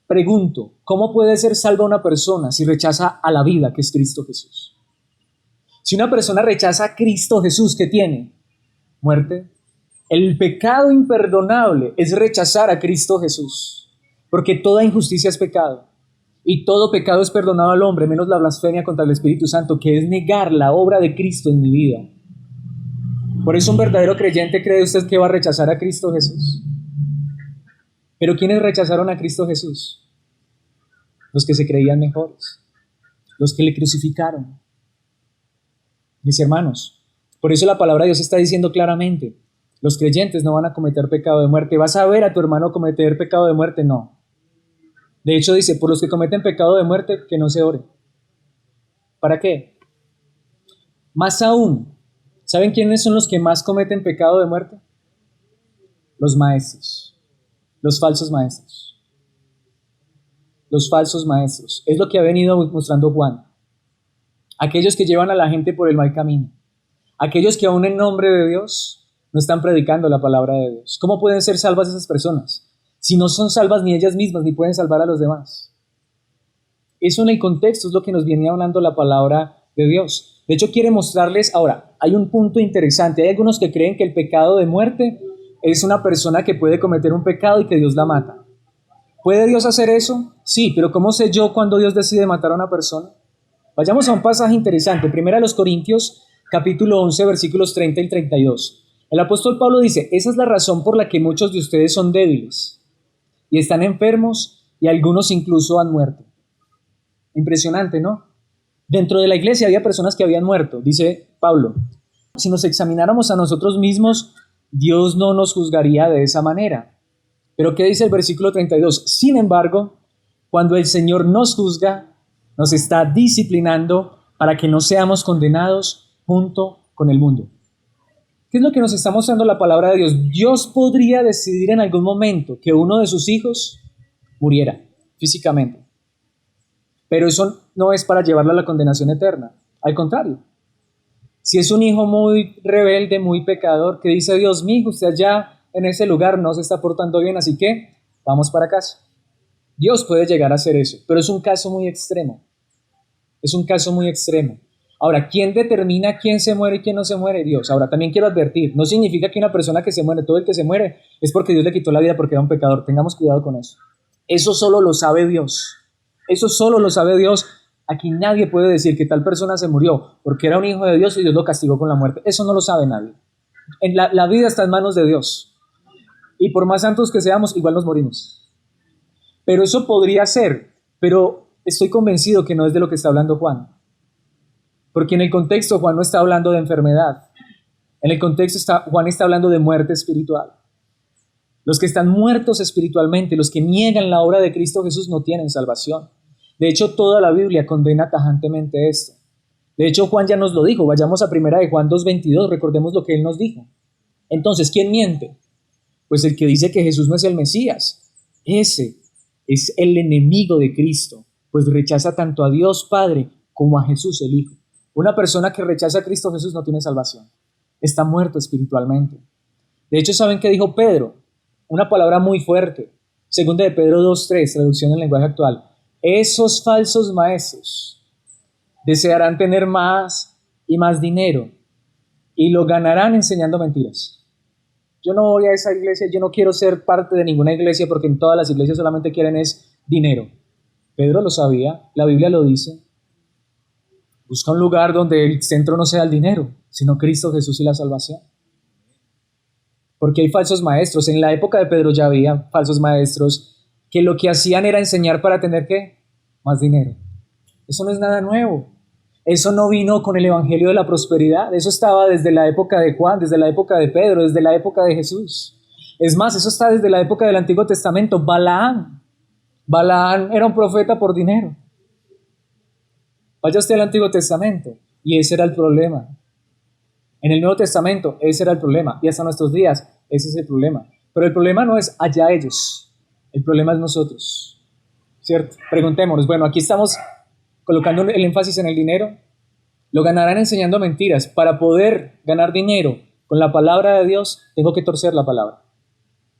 Pregunto, ¿cómo puede ser salva una persona si rechaza a la vida que es Cristo Jesús? Si una persona rechaza a Cristo Jesús, ¿qué tiene? Muerte. El pecado imperdonable es rechazar a Cristo Jesús, porque toda injusticia es pecado, y todo pecado es perdonado al hombre, menos la blasfemia contra el Espíritu Santo, que es negar la obra de Cristo en mi vida. Por eso un verdadero creyente cree usted que va a rechazar a Cristo Jesús. Pero ¿quiénes rechazaron a Cristo Jesús? Los que se creían mejores, los que le crucificaron. Mis hermanos, por eso la palabra de Dios está diciendo claramente, los creyentes no van a cometer pecado de muerte. ¿Vas a ver a tu hermano cometer pecado de muerte? No. De hecho dice, por los que cometen pecado de muerte, que no se ore. ¿Para qué? Más aún, ¿saben quiénes son los que más cometen pecado de muerte? Los maestros, los falsos maestros. Los falsos maestros. Es lo que ha venido mostrando Juan. Aquellos que llevan a la gente por el mal camino. Aquellos que aún en nombre de Dios no están predicando la palabra de Dios. ¿Cómo pueden ser salvas esas personas? Si no son salvas ni ellas mismas, ni pueden salvar a los demás. Eso en el contexto es lo que nos viene hablando la palabra de Dios. De hecho, quiere mostrarles, ahora, hay un punto interesante. Hay algunos que creen que el pecado de muerte es una persona que puede cometer un pecado y que Dios la mata. ¿Puede Dios hacer eso? Sí, pero ¿cómo sé yo cuando Dios decide matar a una persona? Vayamos a un pasaje interesante. Primera a los Corintios, capítulo 11, versículos 30 y 32. El apóstol Pablo dice, esa es la razón por la que muchos de ustedes son débiles y están enfermos y algunos incluso han muerto. Impresionante, ¿no? Dentro de la iglesia había personas que habían muerto, dice Pablo. Si nos examináramos a nosotros mismos, Dios no nos juzgaría de esa manera. Pero ¿qué dice el versículo 32? Sin embargo, cuando el Señor nos juzga, nos está disciplinando para que no seamos condenados junto con el mundo. ¿Qué es lo que nos está mostrando la palabra de Dios? Dios podría decidir en algún momento que uno de sus hijos muriera físicamente. Pero eso no es para llevarlo a la condenación eterna. Al contrario. Si es un hijo muy rebelde, muy pecador, que dice, Dios mío, usted ya en ese lugar no se está portando bien, así que vamos para casa. Dios puede llegar a hacer eso, pero es un caso muy extremo. Es un caso muy extremo. Ahora, ¿quién determina quién se muere y quién no se muere? Dios. Ahora, también quiero advertir, no significa que una persona que se muere, todo el que se muere, es porque Dios le quitó la vida porque era un pecador. Tengamos cuidado con eso. Eso solo lo sabe Dios. Eso solo lo sabe Dios. Aquí nadie puede decir que tal persona se murió porque era un hijo de Dios y Dios lo castigó con la muerte. Eso no lo sabe nadie. La vida está en manos de Dios. Y por más santos que seamos, igual nos morimos. Pero eso podría ser, pero estoy convencido que no es de lo que está hablando Juan. Porque en el contexto Juan no está hablando de enfermedad. En el contexto Juan está hablando de muerte espiritual. Los que están muertos espiritualmente, los que niegan la obra de Cristo Jesús no tienen salvación. De hecho, toda la Biblia condena tajantemente esto. De hecho, Juan ya nos lo dijo. Vayamos a primera de Juan 2:22, recordemos lo que él nos dijo. Entonces, ¿quién miente? Pues el que dice que Jesús no es el Mesías. Ese es el enemigo de Cristo, pues rechaza tanto a Dios Padre como a Jesús el Hijo. Una persona que rechaza a Cristo Jesús no tiene salvación. Está muerto espiritualmente. De hecho, ¿saben qué dijo Pedro? Una palabra muy fuerte. Segunda de Pedro 2:3, traducción en lenguaje actual. Esos falsos maestros desearán tener más y más dinero y lo ganarán enseñando mentiras. Yo no voy a esa iglesia, yo no quiero ser parte de ninguna iglesia porque en todas las iglesias solamente quieren es dinero. Pedro lo sabía, la Biblia lo dice. Busca un lugar donde el centro no sea el dinero, sino Cristo Jesús y la salvación. Porque hay falsos maestros. En la época de Pedro ya había falsos maestros que lo que hacían era enseñar para tener ¿qué? Más dinero. Eso no es nada nuevo. Eso no vino con el evangelio de la prosperidad. Eso estaba desde la época de Juan, desde la época de Pedro, desde la época de Jesús. Es más, eso está desde la época del Antiguo Testamento. Balaam era un profeta por dinero. Vaya usted al Antiguo Testamento y ese era el problema. En el Nuevo Testamento ese era el problema y hasta nuestros días ese es el problema. Pero el problema no es allá ellos, el problema es nosotros, ¿cierto? Preguntémonos, bueno, aquí estamos colocando el énfasis en el dinero. Lo ganarán enseñando mentiras. Para poder ganar dinero con la palabra de Dios, tengo que torcer la palabra.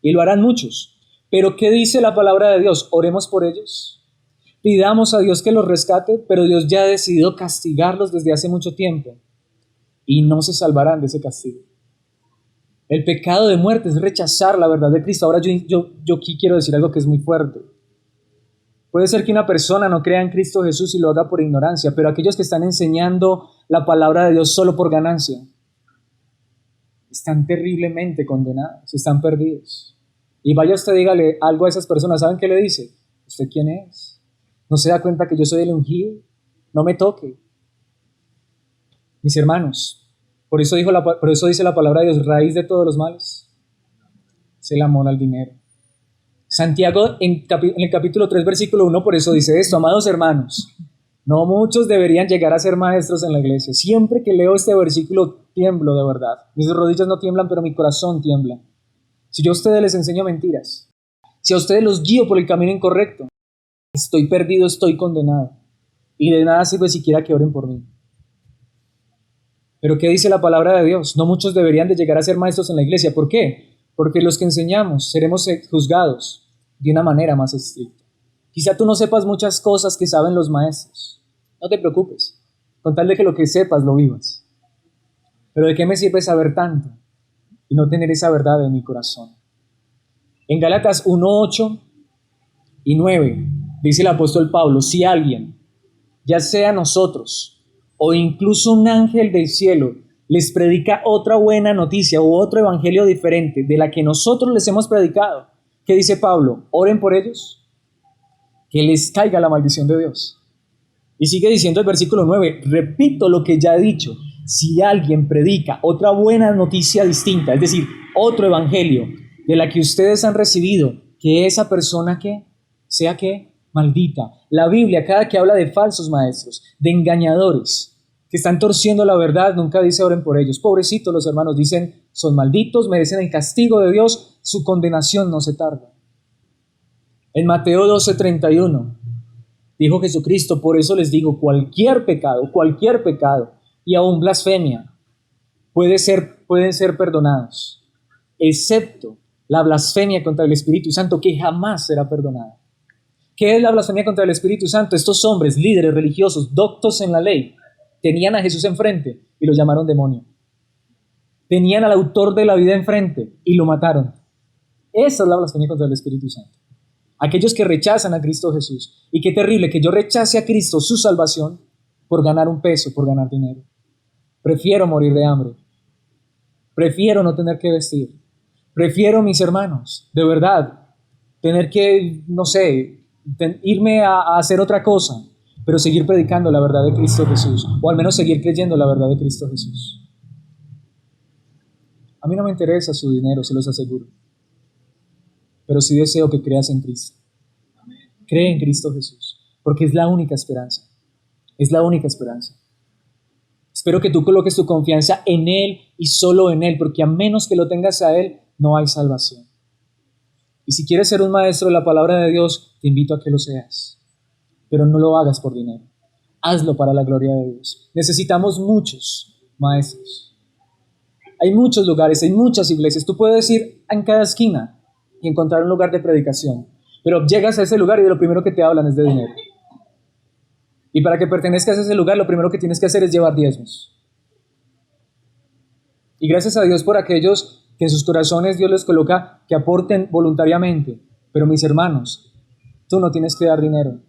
Y lo harán muchos. Pero ¿qué dice la palabra de Dios? Oremos por ellos. Pidamos a Dios que los rescate, pero Dios ya ha decidido castigarlos desde hace mucho tiempo. y no se salvarán de ese castigo. El pecado de muerte es rechazar la verdad de Cristo. Ahora yo aquí quiero decir algo que es muy fuerte. Puede ser que una persona no crea en Cristo Jesús y lo haga por ignorancia, pero aquellos que están enseñando la palabra de Dios solo por ganancia están terriblemente condenados, están perdidos. Y vaya usted, dígale algo a esas personas. ¿Saben qué le dice? ¿Usted quién es? ¿No se da cuenta que yo soy el ungido? No me toque. Mis hermanos, por eso dice la palabra de Dios, raíz de todos los males es el amor al dinero. Santiago en el capítulo 3, versículo 1, por eso dice esto: amados hermanos, no muchos deberían llegar a ser maestros en la iglesia. Siempre que leo este versículo tiemblo de verdad. Mis rodillas no tiemblan, pero mi corazón tiembla. Si yo a ustedes les enseño mentiras, si a ustedes los guío por el camino incorrecto, estoy perdido, estoy condenado. Y de nada sirve siquiera que oren por mí. Pero ¿qué dice la palabra de Dios? No muchos deberían de llegar a ser maestros en la iglesia. ¿Por qué? Porque los que enseñamos seremos juzgados de una manera más estricta. Quizá tú no sepas muchas cosas que saben los maestros. No te preocupes, con tal de que lo que sepas lo vivas. Pero ¿de qué me sirve saber tanto y no tener esa verdad en mi corazón? En Gálatas 1, 8 y 9 dice el apóstol Pablo: si alguien, ya sea nosotros o incluso un ángel del cielo, les predica otra buena noticia o otro evangelio diferente de la que nosotros les hemos predicado, ¿qué dice Pablo? Oren por ellos, que les caiga la maldición de Dios. Y sigue diciendo el versículo 9, repito lo que ya he dicho: si alguien predica otra buena noticia distinta, es decir, otro evangelio de la que ustedes han recibido, que esa persona sea maldita. La Biblia, cada que habla de falsos maestros, de engañadores, que están torciendo la verdad, nunca dice oren por ellos. Pobrecitos los hermanos, dicen son malditos, merecen el castigo de Dios, su condenación no se tarda. En Mateo 12:31 dijo Jesucristo: por eso les digo, cualquier pecado, y aún blasfemia, pueden ser perdonados, excepto la blasfemia contra el Espíritu Santo, que jamás será perdonada. ¿Qué es la blasfemia contra el Espíritu Santo? Estos hombres, líderes religiosos, doctos en la ley, tenían a Jesús enfrente y lo llamaron demonio. Tenían al autor de la vida enfrente y lo mataron. Esa es la blasfemia contra el Espíritu Santo. Aquellos que rechazan a Cristo Jesús. Y qué terrible que yo rechace a Cristo, su salvación, por ganar un peso, por ganar dinero. Prefiero morir de hambre. Prefiero no tener que vestir. Prefiero, mis hermanos, de verdad, tener que, no sé, irme a hacer otra cosa, pero seguir predicando la verdad de Cristo Jesús, o al menos seguir creyendo la verdad de Cristo Jesús. A mí no me interesa su dinero, se los aseguro, pero sí deseo que creas en Cristo. Cree en Cristo Jesús, porque es la única esperanza. Es la única esperanza. Espero que tú coloques tu confianza en Él y solo en Él, porque a menos que lo tengas a Él, no hay salvación. Y si quieres ser un maestro de la palabra de Dios, te invito a que lo seas. Pero no lo hagas por dinero. Hazlo para la gloria de Dios. Necesitamos muchos maestros. Hay muchos lugares, hay muchas iglesias. Tú puedes ir en cada esquina y encontrar un lugar de predicación. Pero llegas a ese lugar y de lo primero que te hablan es de dinero. Y para que pertenezcas a ese lugar, lo primero que tienes que hacer es llevar diezmos. Y gracias a Dios por aquellos que en sus corazones Dios les coloca que aporten voluntariamente. Pero mis hermanos, tú no tienes que dar dinero.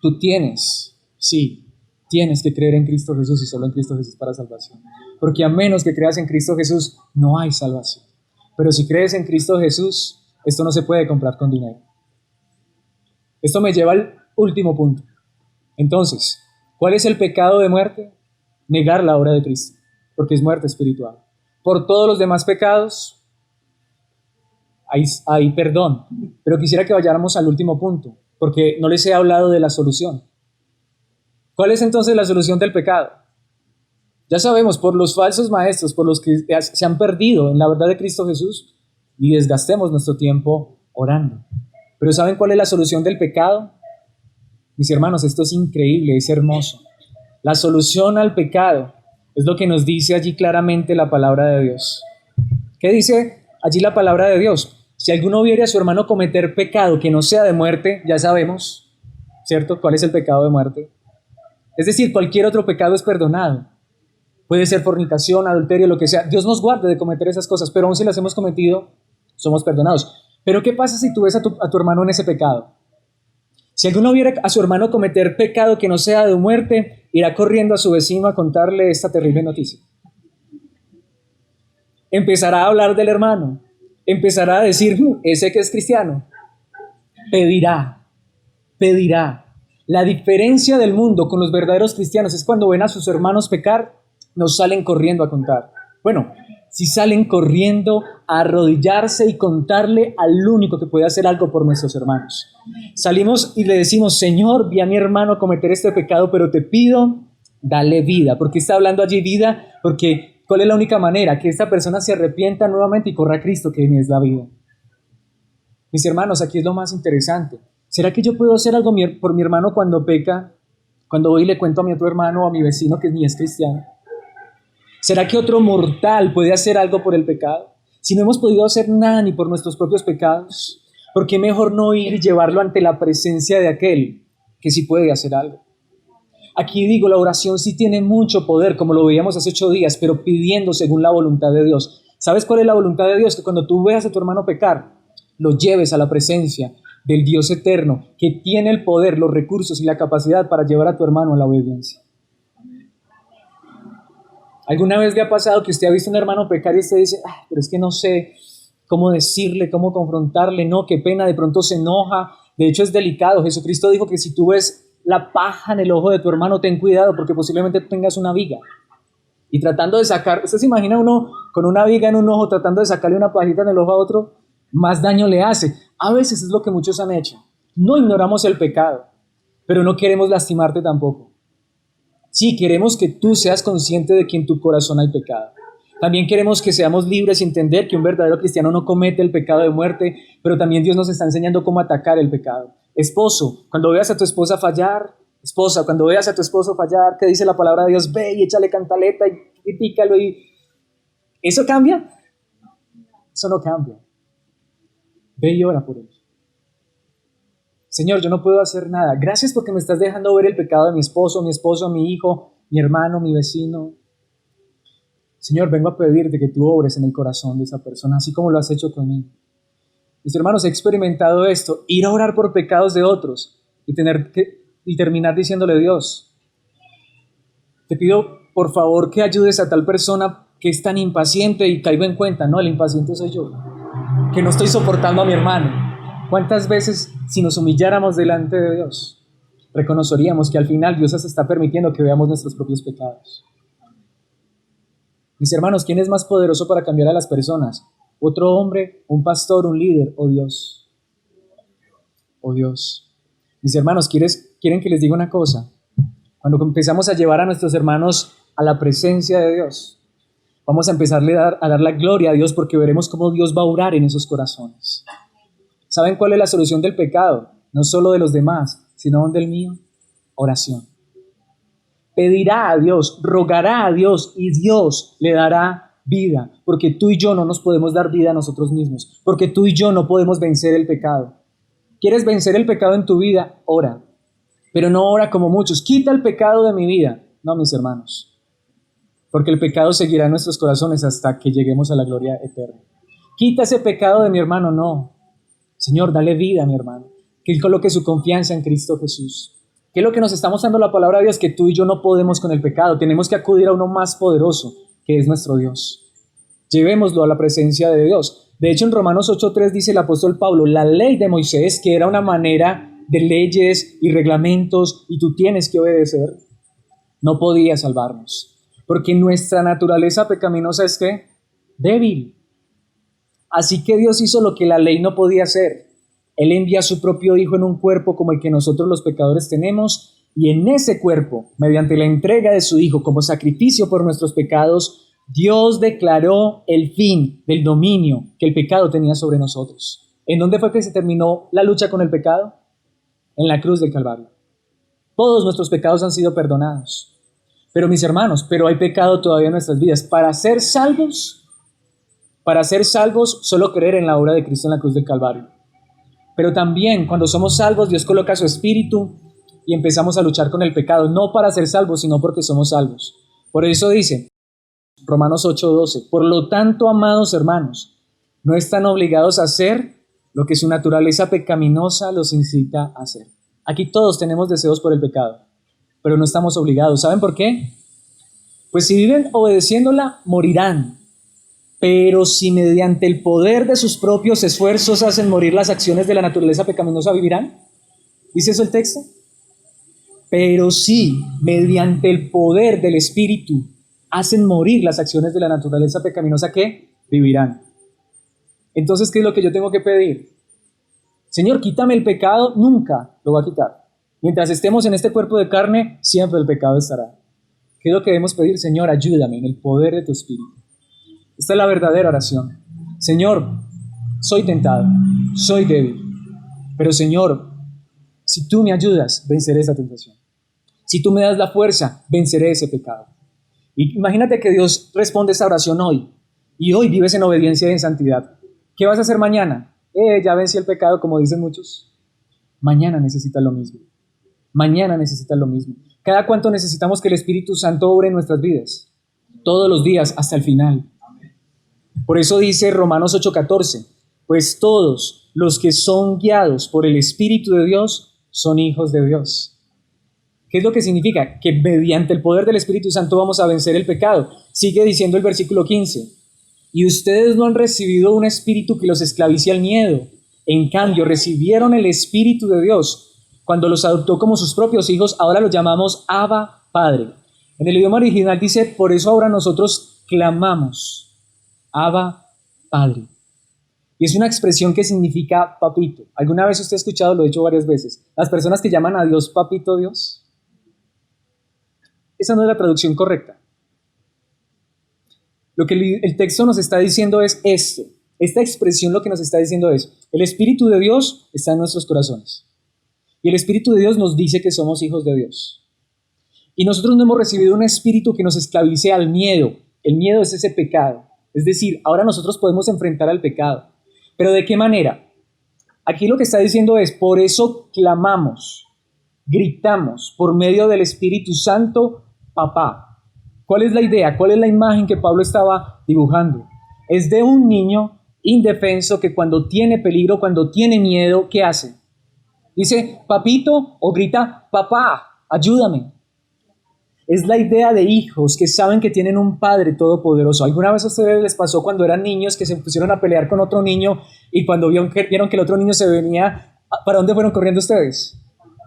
Tú tienes que creer en Cristo Jesús y solo en Cristo Jesús para salvación. Porque a menos que creas en Cristo Jesús, no hay salvación. Pero si crees en Cristo Jesús, esto no se puede comprar con dinero. Esto me lleva al último punto. Entonces, ¿cuál es el pecado de muerte? Negar la obra de Cristo, porque es muerte espiritual. Por todos los demás pecados hay perdón. Pero quisiera que vayáramos al último punto, porque no les he hablado de la solución. ¿Cuál es entonces la solución del pecado? Ya sabemos, por los falsos maestros, por los que se han perdido en la verdad de Cristo Jesús, y desgastemos nuestro tiempo orando. Pero ¿saben cuál es la solución del pecado? Mis hermanos, esto es increíble, es hermoso. La solución al pecado es lo que nos dice allí claramente la palabra de Dios. ¿Qué dice allí la palabra de Dios? Si alguno viere a su hermano cometer pecado que no sea de muerte, ya sabemos, ¿cierto? ¿Cuál es el pecado de muerte? Es decir, cualquier otro pecado es perdonado. Puede ser fornicación, adulterio, lo que sea. Dios nos guarde de cometer esas cosas, pero aún si las hemos cometido, somos perdonados. Pero ¿qué pasa si tú ves a tu hermano en ese pecado? Si alguno viera a su hermano cometer pecado que no sea de muerte, irá corriendo a su vecino a contarle esta terrible noticia. Empezará a hablar del hermano, empezará a decir, ese que es cristiano, pedirá. La diferencia del mundo con los verdaderos cristianos es cuando ven a sus hermanos pecar, nos salen corriendo a contar. Bueno, si salen corriendo a arrodillarse y contarle al único que puede hacer algo por nuestros hermanos. Salimos y le decimos, Señor, vi a mi hermano cometer este pecado, pero te pido, dale vida. ¿Por qué está hablando allí vida? Porque ¿cuál es la única manera? Que esta persona se arrepienta nuevamente y corra a Cristo, que es la vida. Mis hermanos, aquí es lo más interesante. ¿Será que yo puedo hacer algo por mi hermano cuando peca? Cuando voy y le cuento a mi otro hermano o a mi vecino que ni es cristiano. ¿Será que otro mortal puede hacer algo por el pecado? Si no hemos podido hacer nada ni por nuestros propios pecados, ¿por qué mejor no ir y llevarlo ante la presencia de aquel que sí puede hacer algo? Aquí digo, la oración sí tiene mucho poder, como lo veíamos hace 8 días, pero pidiendo según la voluntad de Dios. ¿Sabes cuál es la voluntad de Dios? Que cuando tú veas a tu hermano pecar, lo lleves a la presencia del Dios eterno, que tiene el poder, los recursos y la capacidad para llevar a tu hermano a la obediencia. ¿Alguna vez le ha pasado que usted ha visto a un hermano pecar y usted dice, pero es que no sé cómo decirle, cómo confrontarle, no, qué pena, de pronto se enoja? De hecho es delicado. Jesucristo dijo que si tú ves la paja en el ojo de tu hermano, ten cuidado porque posiblemente tengas una viga. Y tratando de sacar, ¿usted se imagina uno con una viga en un ojo tratando de sacarle una pajita en el ojo a otro? Más daño le hace. A veces es lo que muchos han hecho. No ignoramos el pecado, pero no queremos lastimarte tampoco. Sí, queremos que tú seas consciente de que en tu corazón hay pecado. También queremos que seamos libres y entender que un verdadero cristiano no comete el pecado de muerte, pero también Dios nos está enseñando cómo atacar el pecado. Esposo, cuando veas a tu esposa fallar, esposa, cuando veas a tu esposo fallar, ¿qué dice la palabra de Dios? Ve y échale cantaleta y pícalo. ¿Eso cambia? Eso no cambia. Ve y ora por él. Señor, yo no puedo hacer nada. Gracias porque me estás dejando ver el pecado de mi esposo, mi hijo, mi hermano, mi vecino. Señor, vengo a pedirte que tú obres en el corazón de esa persona, así como lo has hecho conmigo. Mis hermanos, he experimentado esto, ir a orar por pecados de otros y terminar diciéndole, Dios, te pido por favor que ayudes a tal persona que es tan impaciente, y caigo en cuenta, no, el impaciente soy yo, que no estoy soportando a mi hermano. ¿Cuántas veces, si nos humilláramos delante de Dios, reconoceríamos que al final Dios nos está permitiendo que veamos nuestros propios pecados? Mis hermanos, ¿quién es más poderoso para cambiar a las personas? ¿Otro hombre, un pastor, un líder o Dios? O Dios. Mis hermanos, ¿quieren que les diga una cosa? Cuando empezamos a llevar a nuestros hermanos a la presencia de Dios, vamos a empezarle a dar la gloria a Dios, porque veremos cómo Dios va a obrar en esos corazones. ¿Saben cuál es la solución del pecado? No solo de los demás, sino del mío. Oración. Pedirá a Dios, rogará a Dios y Dios le dará vida, porque tú y yo no nos podemos dar vida a nosotros mismos, porque tú y yo no podemos vencer el pecado. ¿Quieres vencer el pecado en tu vida? Ora, pero no ora como muchos. Quita el pecado de mi vida. No, mis hermanos, porque el pecado seguirá en nuestros corazones hasta que lleguemos a la gloria eterna. Quita ese pecado de mi hermano, no. Señor, dale vida a mi hermano, que él coloque su confianza en Cristo Jesús. ¿Qué es lo que nos está mostrando la palabra de Dios? Que tú y yo no podemos con el pecado, tenemos que acudir a uno más poderoso, que es nuestro Dios. Llevémoslo a la presencia de Dios. De hecho, en Romanos 8:3 dice el apóstol Pablo, la ley de Moisés, que era una manera de leyes y reglamentos, y tú tienes que obedecer, no podía salvarnos, porque nuestra naturaleza pecaminosa es ¿qué? Débil. Así que Dios hizo lo que la ley no podía hacer. Él envía a su propio Hijo en un cuerpo como el que nosotros los pecadores tenemos, y en ese cuerpo, mediante la entrega de su Hijo como sacrificio por nuestros pecados, Dios declaró el fin del dominio que el pecado tenía sobre nosotros. ¿En dónde fue que se terminó la lucha con el pecado? En la cruz del Calvario. Todos nuestros pecados han sido perdonados. Pero mis hermanos, hay pecado todavía en nuestras vidas. Para ser salvos, solo creer en la obra de Cristo en la cruz del Calvario. Pero también cuando somos salvos, Dios coloca su espíritu y empezamos a luchar con el pecado, no para ser salvos, sino porque somos salvos. Por eso dice, Romanos 8:12. Por lo tanto, amados hermanos, no están obligados a hacer lo que su naturaleza pecaminosa los incita a hacer. Aquí todos tenemos deseos por el pecado, pero no estamos obligados. ¿Saben por qué? Pues si viven obedeciéndola, morirán. Pero si mediante el poder de sus propios esfuerzos hacen morir las acciones de la naturaleza pecaminosa, ¿vivirán? ¿Dice eso el texto? Pero si mediante el poder del Espíritu hacen morir las acciones de la naturaleza pecaminosa, ¿qué? Vivirán. Entonces, ¿qué es lo que yo tengo que pedir? Señor, quítame el pecado. Nunca lo va a quitar. Mientras estemos en este cuerpo de carne, siempre el pecado estará. ¿Qué es lo que debemos pedir? Señor, ayúdame en el poder de tu Espíritu. Esta es la verdadera oración. Señor, soy tentado, soy débil, pero Señor, si tú me ayudas, venceré esa tentación. Si tú me das la fuerza, venceré ese pecado. Y imagínate que Dios responde esta oración hoy, y hoy vives en obediencia y en santidad. ¿Qué vas a hacer mañana? Ya vencí el pecado, como dicen muchos. Mañana necesitas lo mismo. Mañana necesitas lo mismo. ¿Cada cuánto necesitamos que el Espíritu Santo obre en nuestras vidas? Todos los días, hasta el final. Por eso dice Romanos 8:14, pues todos los que son guiados por el Espíritu de Dios son hijos de Dios. ¿Qué es lo que significa? Que mediante el poder del Espíritu Santo vamos a vencer el pecado. Sigue diciendo el versículo 15, y ustedes no han recibido un espíritu que los esclavice al miedo. En cambio, recibieron el Espíritu de Dios. Cuando los adoptó como sus propios hijos, ahora los llamamos Abba, Padre. En el idioma original dice, por eso ahora nosotros clamamos, Abba, Padre. Y es una expresión que significa papito. ¿Alguna vez usted ha escuchado? Lo he dicho varias veces. Las personas que llaman a Dios papito Dios. Esa no es la traducción correcta. Lo que el texto nos está diciendo es esto. Esta expresión lo que nos está diciendo es, el Espíritu de Dios está en nuestros corazones. Y el Espíritu de Dios nos dice que somos hijos de Dios. Y nosotros no hemos recibido un espíritu que nos esclavice al miedo. El miedo es ese pecado. Es decir, ahora nosotros podemos enfrentar al pecado. ¿Pero de qué manera? Aquí lo que está diciendo es, por eso clamamos, gritamos por medio del Espíritu Santo, papá. ¿Cuál es la idea? ¿Cuál es la imagen que Pablo estaba dibujando? Es de un niño indefenso que cuando tiene peligro, cuando tiene miedo, ¿qué hace? Dice, papito, o grita, papá, ayúdame. Es la idea de hijos que saben que tienen un Padre todopoderoso. ¿Alguna vez a ustedes les pasó cuando eran niños que se pusieron a pelear con otro niño y cuando vieron que el otro niño se venía, ¿para dónde fueron corriendo ustedes?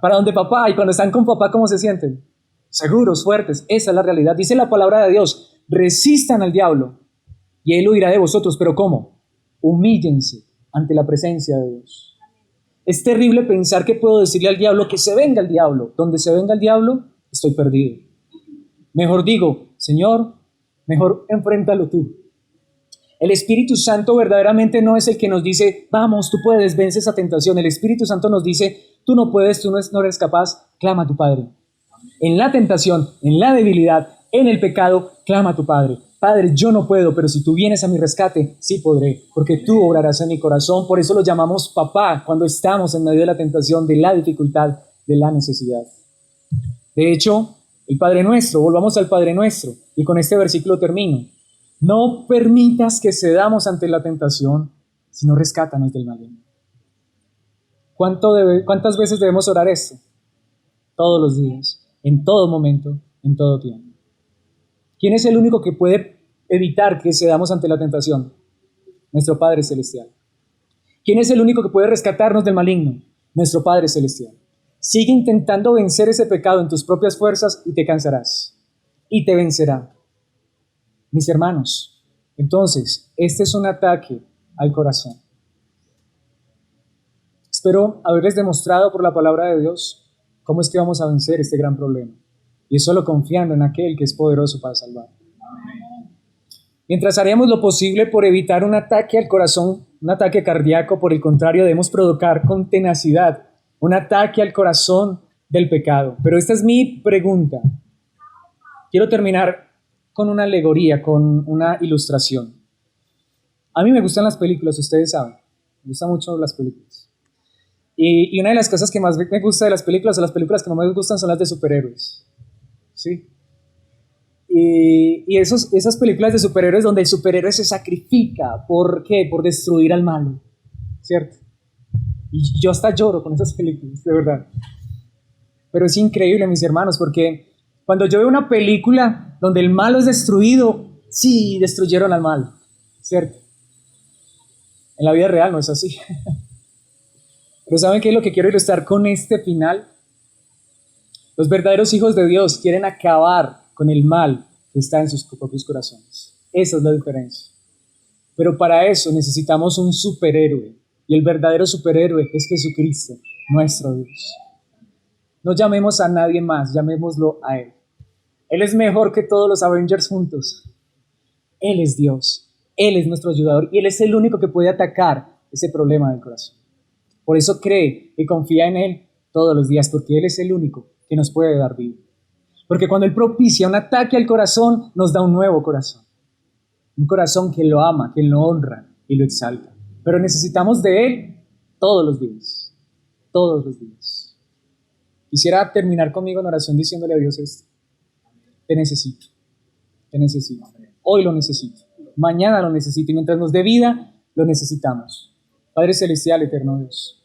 Para donde papá. Y cuando están con papá, ¿cómo se sienten? Seguros, fuertes. Esa es la realidad. Dice la palabra de Dios, resistan al diablo y él huirá de vosotros. ¿Pero cómo? Humíllense ante la presencia de Dios. Es terrible pensar que puedo decirle al diablo que se venga el diablo. Donde se venga el diablo, estoy perdido. Mejor digo, Señor, mejor enfréntalo tú. El Espíritu Santo verdaderamente no es el que nos dice, vamos, tú puedes, vence esa tentación. El Espíritu Santo nos dice, tú no puedes, tú no eres capaz, clama a tu Padre. En la tentación, en la debilidad, en el pecado, clama a tu Padre. Padre, yo no puedo, pero si tú vienes a mi rescate, sí podré, porque tú obrarás en mi corazón. Por eso lo llamamos papá cuando estamos en medio de la tentación, de la dificultad, de la necesidad. De hecho, el Padre Nuestro, volvamos al Padre Nuestro, y con este versículo termino. No permitas que cedamos ante la tentación, sino rescátanos del maligno. ¿Cuántas veces debemos orar esto? Todos los días, en todo momento, en todo tiempo. ¿Quién es el único que puede evitar que cedamos ante la tentación? Nuestro Padre Celestial. ¿Quién es el único que puede rescatarnos del maligno? Nuestro Padre Celestial. Sigue intentando vencer ese pecado en tus propias fuerzas y te cansarás. Y te vencerá. Mis hermanos, entonces, este es un ataque al corazón. Espero haberles demostrado por la palabra de Dios cómo es que vamos a vencer este gran problema. Y es solo confiando en aquel que es poderoso para salvar. Mientras haremos lo posible por evitar un ataque al corazón, un ataque cardíaco, por el contrario, debemos provocar con tenacidad un ataque al corazón del pecado. Pero esta es mi pregunta. Quiero terminar con una alegoría, con una ilustración. A mí me gustan las películas, ustedes saben. Me gustan mucho las películas. Y una de las cosas que más me gusta de las películas, o las películas que no me gustan, son las de superhéroes. ¿Sí? Y esas películas de superhéroes donde el superhéroe se sacrifica, ¿por qué? Por destruir al malo, ¿cierto? Y yo hasta lloro con esas películas, de verdad. Pero es increíble, mis hermanos, porque cuando yo veo una película donde el malo es destruido, sí, destruyeron al malo, ¿cierto? En la vida real no es así. Pero ¿saben qué es lo que quiero ilustrar con este final? Los verdaderos hijos de Dios quieren acabar con el mal que está en sus propios corazones. Esa es la diferencia. Pero para eso necesitamos un superhéroe. Y el verdadero superhéroe es Jesucristo, nuestro Dios. No llamemos a nadie más, llamémoslo a Él. Él es mejor que todos los Avengers juntos. Él es Dios. Él es nuestro ayudador y Él es el único que puede atacar ese problema del corazón. Por eso cree y confía en Él todos los días, porque Él es el único que nos puede dar vida. Porque cuando Él propicia un ataque al corazón, nos da un nuevo corazón. Un corazón que lo ama, que lo honra y lo exalta. Pero necesitamos de Él todos los días. Todos los días. Quisiera terminar conmigo en oración diciéndole a Dios esto. Te necesito. Te necesito. Hoy lo necesito. Mañana lo necesito. Y mientras nos dé vida, lo necesitamos. Padre Celestial, eterno Dios.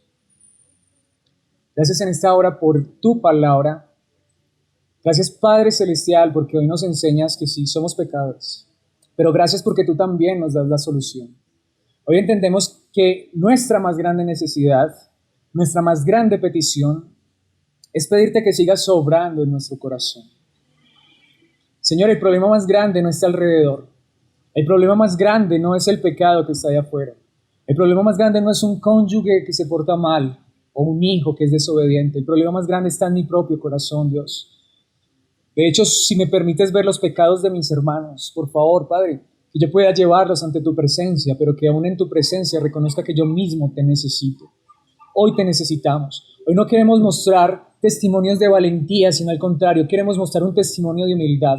Gracias en esta hora por tu palabra. Gracias, Padre Celestial, porque hoy nos enseñas que sí, somos pecadores. Pero gracias porque tú también nos das la solución. Hoy entendemos que nuestra más grande necesidad, nuestra más grande petición, es pedirte que sigas obrando en nuestro corazón. Señor, el problema más grande no está alrededor. El problema más grande no es el pecado que está allá afuera. El problema más grande no es un cónyuge que se porta mal o un hijo que es desobediente. El problema más grande está en mi propio corazón, Dios. De hecho, si me permites ver los pecados de mis hermanos, por favor, Padre, que yo pueda llevarlos ante tu presencia, pero que aún en tu presencia reconozca que yo mismo te necesito. Hoy te necesitamos. Hoy no queremos mostrar testimonios de valentía, sino al contrario, queremos mostrar un testimonio de humildad.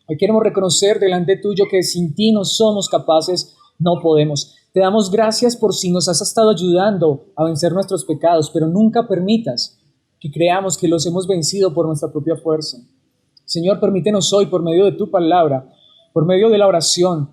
Hoy queremos reconocer delante tuyo que sin ti no somos capaces, no podemos. Te damos gracias por si nos has estado ayudando a vencer nuestros pecados, pero nunca permitas que creamos que los hemos vencido por nuestra propia fuerza. Señor, permítenos hoy, por medio de tu palabra, por medio de la oración,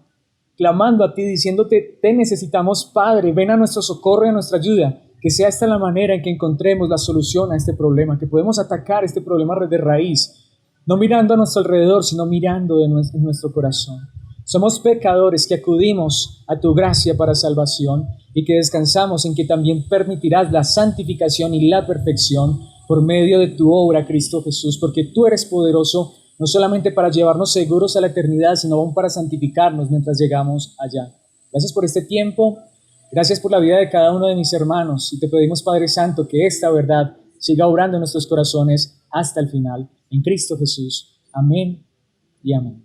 clamando a ti, diciéndote, te necesitamos, Padre, ven a nuestro socorro y a nuestra ayuda, que sea esta la manera en que encontremos la solución a este problema, que podemos atacar este problema de raíz, no mirando a nuestro alrededor, sino mirando en nuestro corazón. Somos pecadores que acudimos a tu gracia para salvación y que descansamos en que también permitirás la santificación y la perfección por medio de tu obra, Cristo Jesús, porque tú eres poderoso no solamente para llevarnos seguros a la eternidad, sino aún para santificarnos mientras llegamos allá. Gracias por este tiempo, gracias por la vida de cada uno de mis hermanos y te pedimos, Padre Santo, que esta verdad siga obrando en nuestros corazones hasta el final. En Cristo Jesús. Amén y amén.